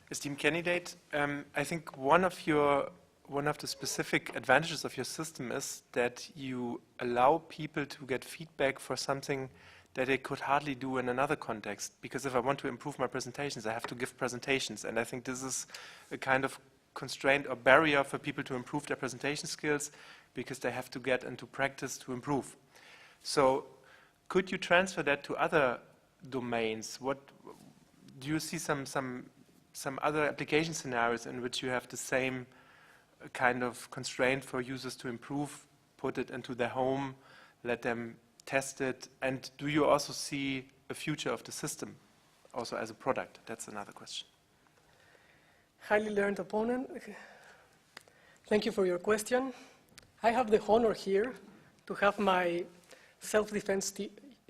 Esteemed candidate, I think one of the specific advantages of your system is that you allow people to get feedback for something that they could hardly do in another context. Because if I want to improve my presentations, I have to give presentations. And I think this is a kind of constraint or barrier for people to improve their presentation skills, because they have to get into practice to improve. So could you transfer that to other domains? What do you see some other application scenarios in which you have the same kind of constraint for users to improve, put it into their home, let them test it, and do you also see a future of the system also as a product? That's another question. Highly learned opponent, thank you for your question. I have the honor here to have my self-defense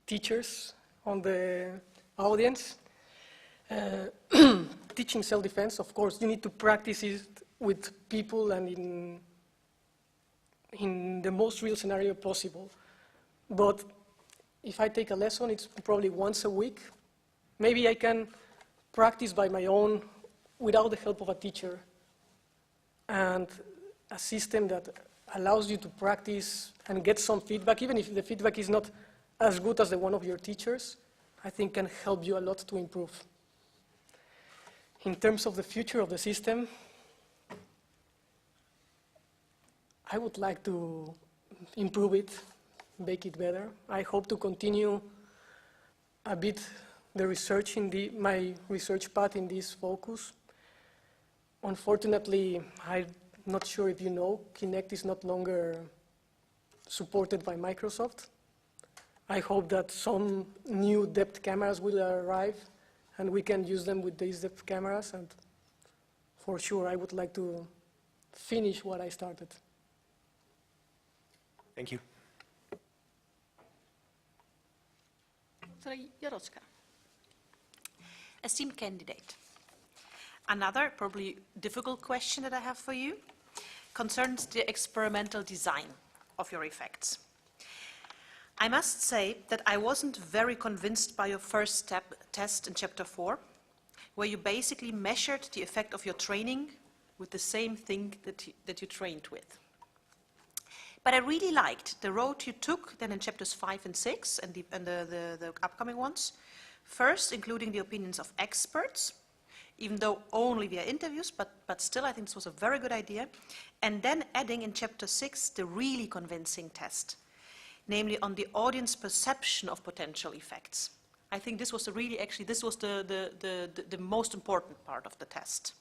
teachers on the audience. Teaching self-defense, of course, you need to practice it with people and in the most real scenario possible. But if I take a lesson, it's probably once a week. Maybe I can practice by my own without the help of a teacher. And a system that allows you to practice and get some feedback, even if the feedback is not as good as the one of your teachers, I think can help you a lot to improve. In terms of the future of the system, I would like to improve it, make it better. I hope to continue a bit the research in my research path in this focus. Unfortunately, I'm not sure if you know, Kinect is not longer supported by Microsoft. I hope that some new depth cameras will arrive and we can use them with these depth cameras, and for sure I would like to finish what I started. Thank you. Dr. Jarocka. Esteemed candidate, another probably difficult question that I have for you concerns the experimental design of your effects. I must say that I wasn't very convinced by your first test in chapter 4, where you basically measured the effect of your training with the same thing that you trained with. But I really liked the road you took then in chapters 5 and 6 and the upcoming ones. First, including the opinions of experts, even though only via interviews, but still I think this was a very good idea. And then adding in chapter 6 the really convincing test, namely on the audience perception of potential effects. I think this was the most important part of the test.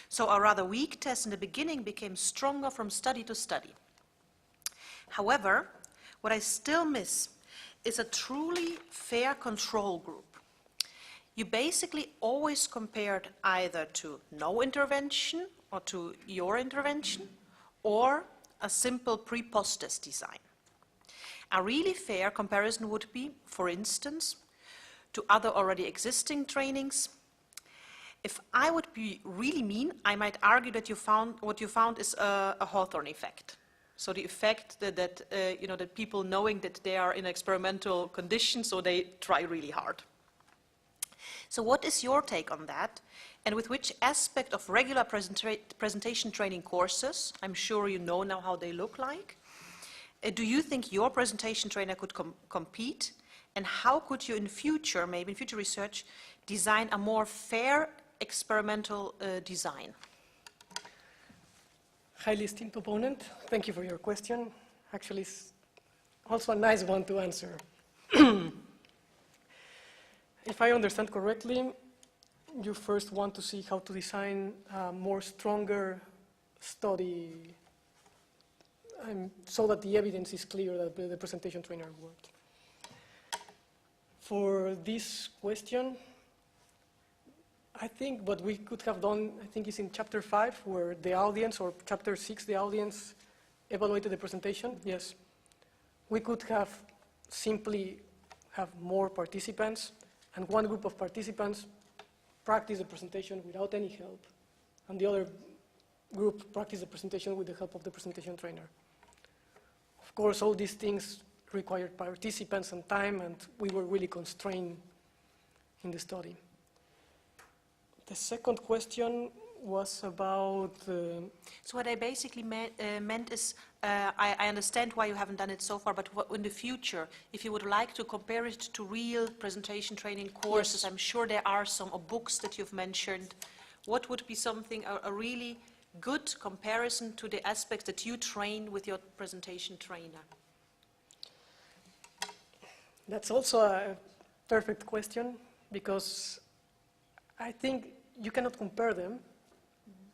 So a rather weak test in the beginning became stronger from study to study. However, what I still miss is a truly fair control group. You basically always compared either to no intervention or to your intervention or a simple pre-post test design. A really fair comparison would be, for instance, to other already existing trainings. If I would be really mean, I might argue that what you found is a Hawthorne effect. So the effect that people knowing that they are in experimental conditions, so they try really hard. So what is your take on that? And with which aspect of regular presentation training courses, I'm sure you know now how they look like, do you think your presentation trainer could compete? And how could you in future, maybe in future research, design a more fair experimental design? Highly esteemed opponent, thank you for your question. Actually, it's also a nice one to answer. If I understand correctly, you first want to see how to design a more stronger study so that the evidence is clear that the presentation trainer worked. For this question, I think what we could have done, I think, is in chapter 5, where the audience, or chapter 6, the audience evaluated the presentation. Yes. We could have simply have more participants, and one group of participants practice the presentation without any help, and the other group practice the presentation with the help of the presentation trainer. Of course, all these things required participants and time, and we were really constrained in the study. The second question was about... So what I basically meant is, I understand why you haven't done it so far, but in the future, if you would like to compare it to real presentation training courses, Yes. I'm sure there are some, or books that you've mentioned, what would be something, a really good comparison to the aspects that you train with your presentation trainer? That's also a perfect question, because I think you cannot compare them.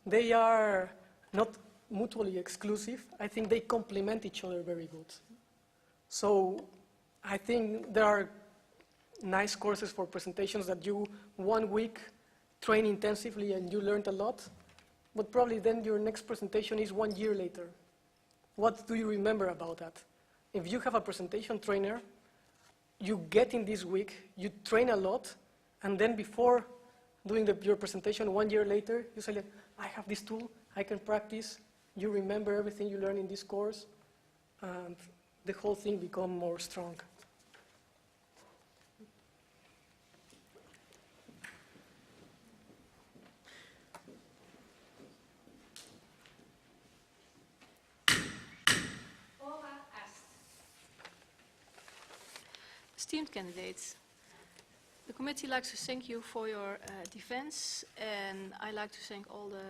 They are not mutually exclusive. I think they complement each other very good. So I think there are nice courses for presentations that you 1 week train intensively and you learned a lot, but probably then your next presentation is 1 year later. What do you remember about that? If you have a presentation trainer, you get in this week, you train a lot, and then before doing your presentation 1 year later, you say, I have this tool, I can practice, you remember everything you learned in this course, and the whole thing becomes more strong. Esteemed candidates, the committee likes to thank you for your defense, and I like to thank all the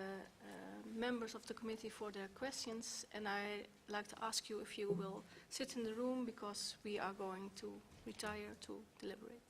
members of the committee for their questions, and I like to ask you if you will sit in the room, because we are going to retire to deliberate.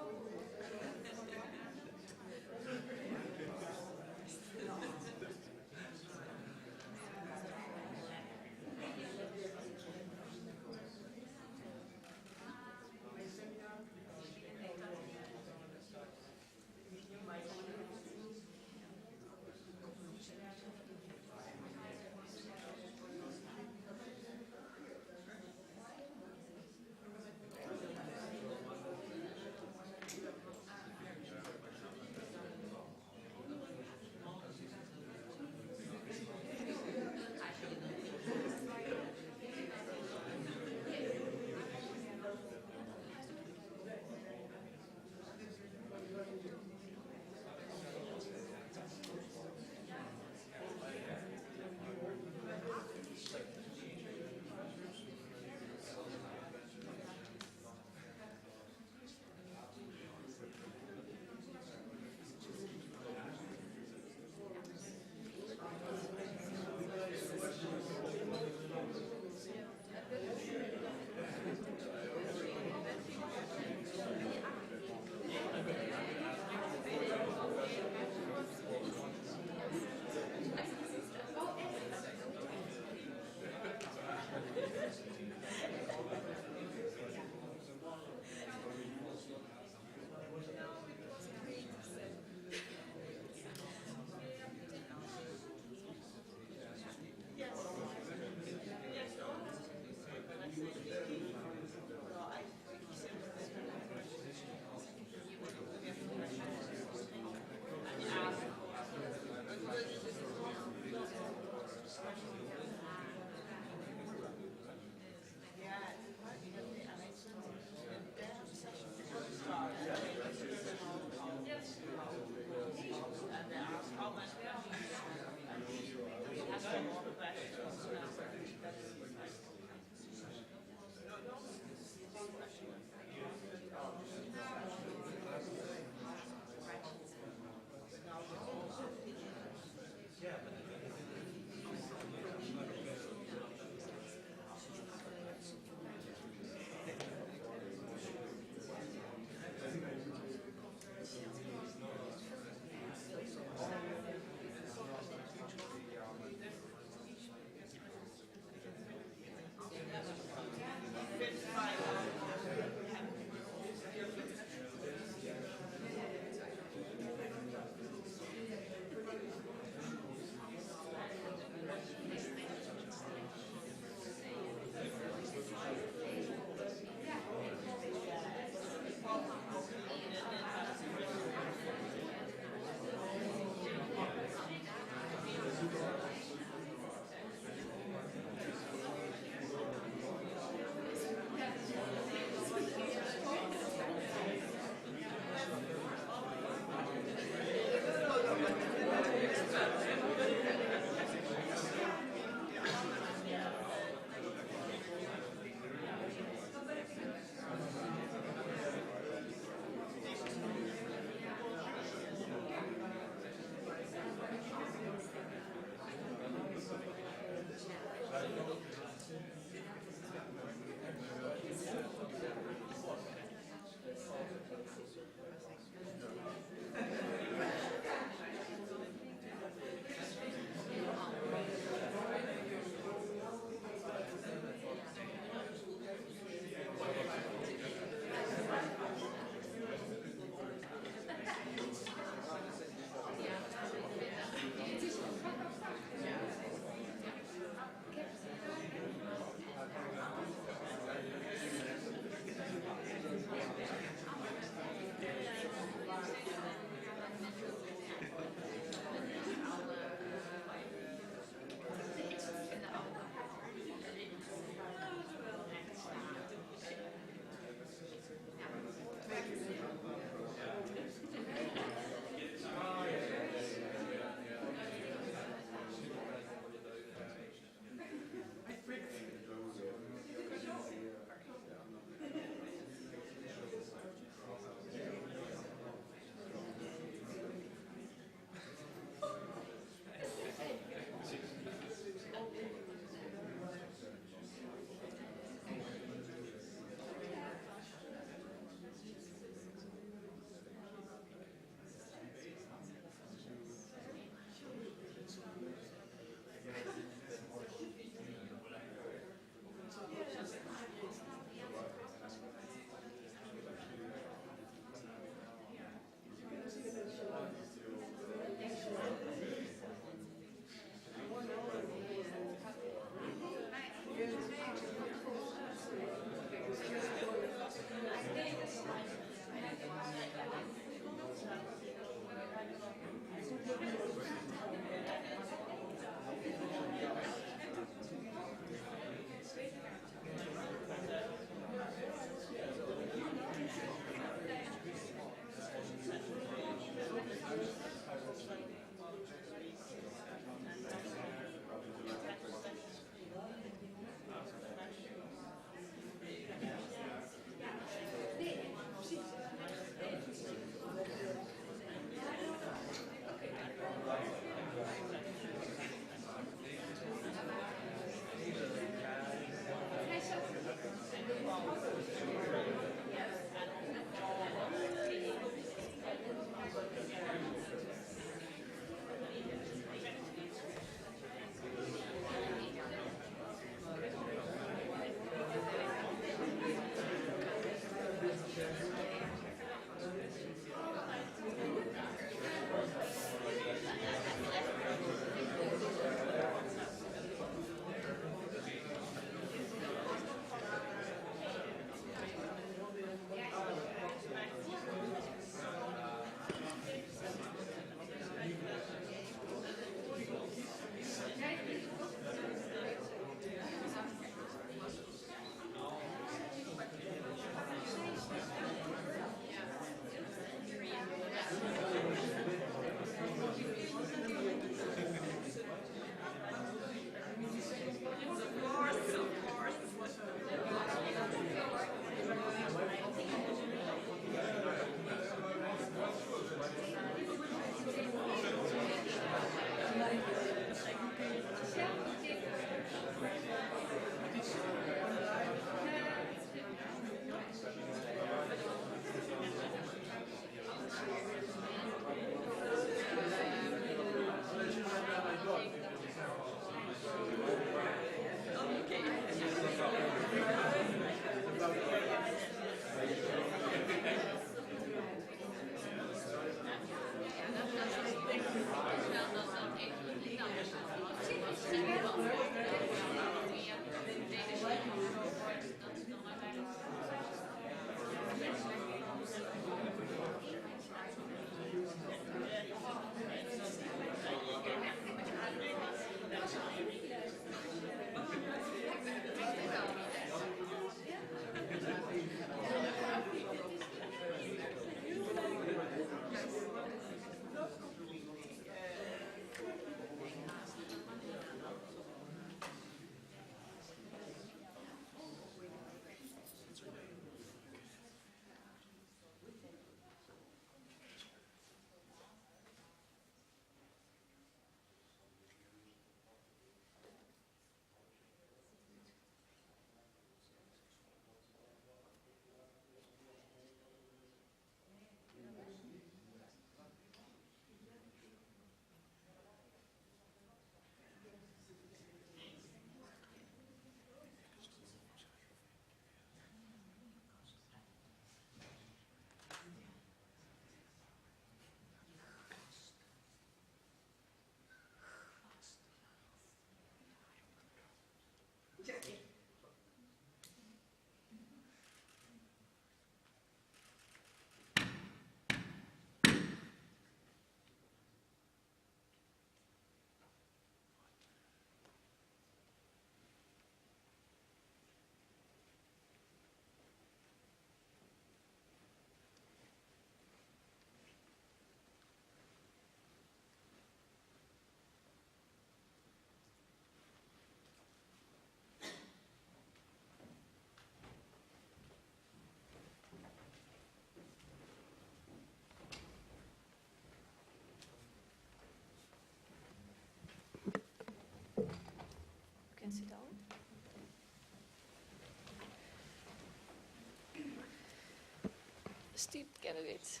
esteemed candidates.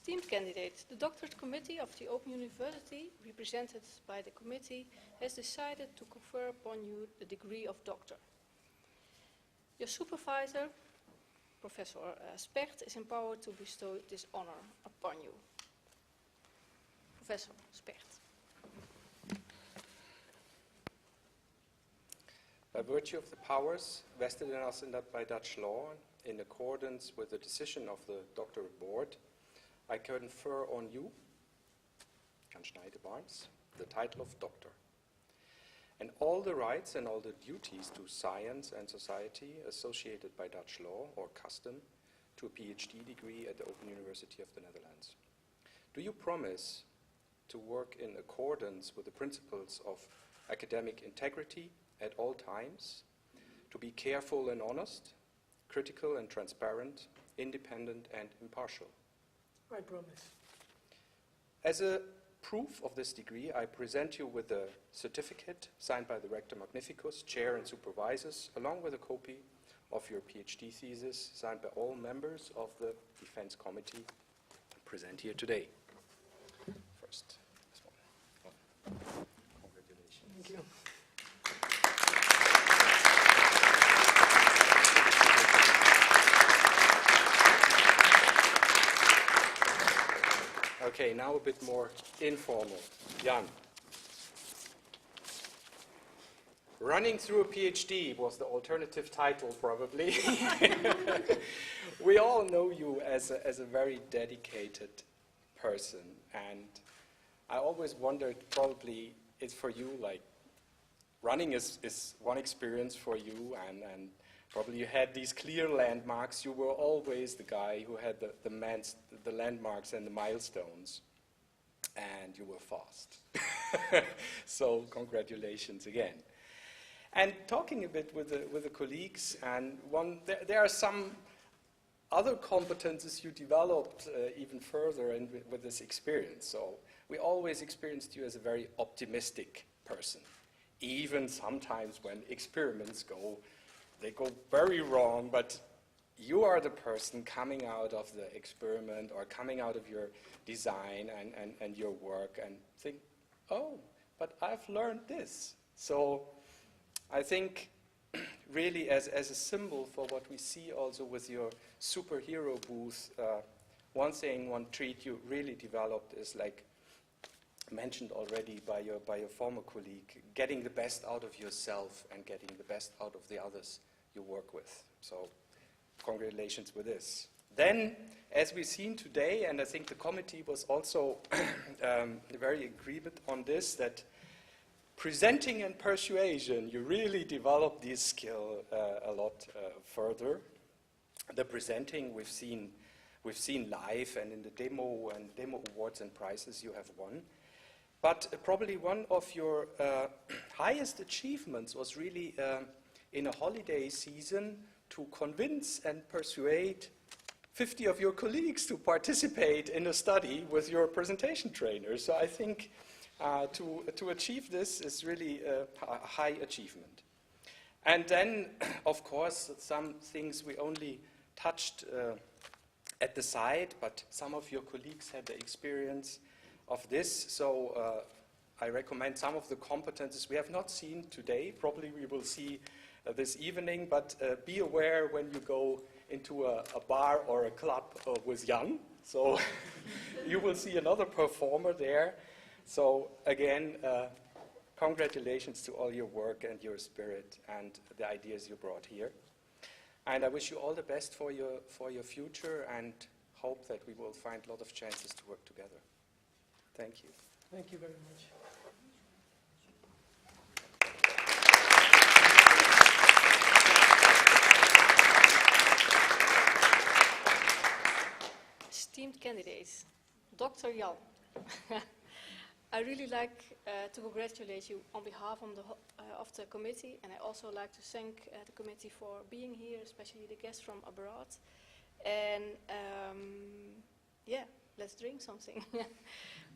Esteemed candidates, the Doctorate Committee of the Open University, represented by the committee, has decided to confer upon you the degree of doctor. Your supervisor, Professor Specht, is empowered to bestow this honor upon you. Professor Specht. By virtue of the powers vested in us by Dutch law, in accordance with the decision of the doctorate board, I confer on you, Jan Schneider, the title of doctor, and all the rights and all the duties to science and society associated by Dutch law or custom to a PhD degree at the Open University of the Netherlands. Do you promise to work in accordance with the principles of academic integrity at all times, to be careful and honest, critical and transparent, independent and impartial? I promise. As a proof of this degree, I present you with a certificate signed by the Rector Magnificus, chair and supervisors, along with a copy of your PhD thesis signed by all members of the Defense Committee present here today. First, this one. Congratulations. Thank you. Okay, now a bit more informal. Jan. Running through a PhD was the alternative title, probably. We all know you as a very dedicated person, and I always wondered, probably it's for you, like, running is one experience for you, and probably you had these clear landmarks. You were always the guy who had the landmarks and the milestones, and you were fast. So congratulations again. And talking a bit with the colleagues, and there are some other competences you developed even further with this experience. So we always experienced you as a very optimistic person, even sometimes when experiments they go very wrong, but you are the person coming out of the experiment or coming out of your design and your work and think, oh, but I've learned this. So I think really as a symbol for what we see also with your superhero booth, one thing, one treat you really developed is, like mentioned already by your former colleague, getting the best out of yourself and getting the best out of the others you work with. So congratulations with this. Then, as we've seen today, and I think the committee was also very agreement on this, that presenting and persuasion, you really develop this skill a lot further. The presenting we've seen live and in the demo awards and prizes you have won. But probably one of your highest achievements was really in a holiday season to convince and persuade 50 of your colleagues to participate in a study with your presentation trainer. So I think to achieve this is really a high achievement. And then, of course, some things we only touched at the side, but some of your colleagues had the experience of this. So I recommend some of the competences we have not seen today. Probably we will see this evening, but be aware when you go into a bar or a club with Jan. So you will see another performer there. So again, congratulations to all your work and your spirit and the ideas you brought here. And I wish you all the best for your future and hope that we will find a lot of chances to work together. Thank you. Thank you very much. Esteemed candidates, Dr. Jan, I really like to congratulate you on behalf of the committee, and I also like to thank the committee for being here, especially the guests from abroad. And yeah, let's drink something.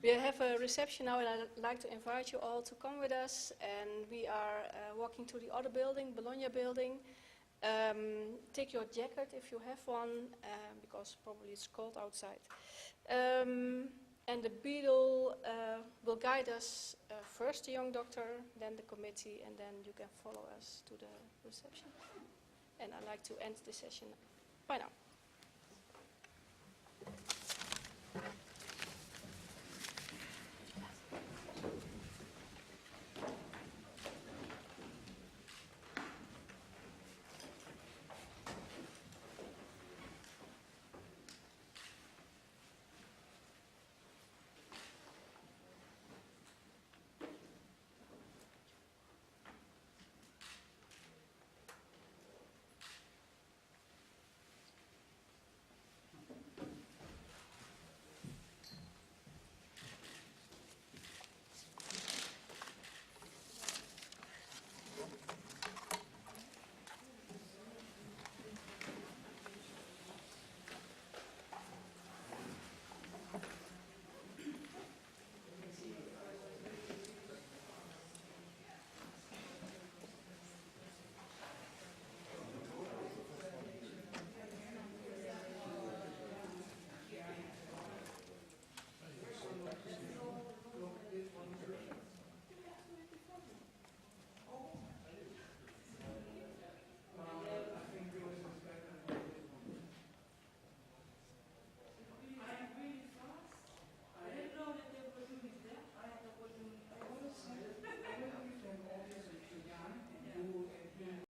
We have a reception now, and I'd like to invite you all to come with us. And we are walking to the other building, Bologna building. Take your jacket if you have one, because probably it's cold outside. And the beadle will guide us, first the young doctor, then the committee, and then you can follow us to the reception. And I'd like to end the session by now.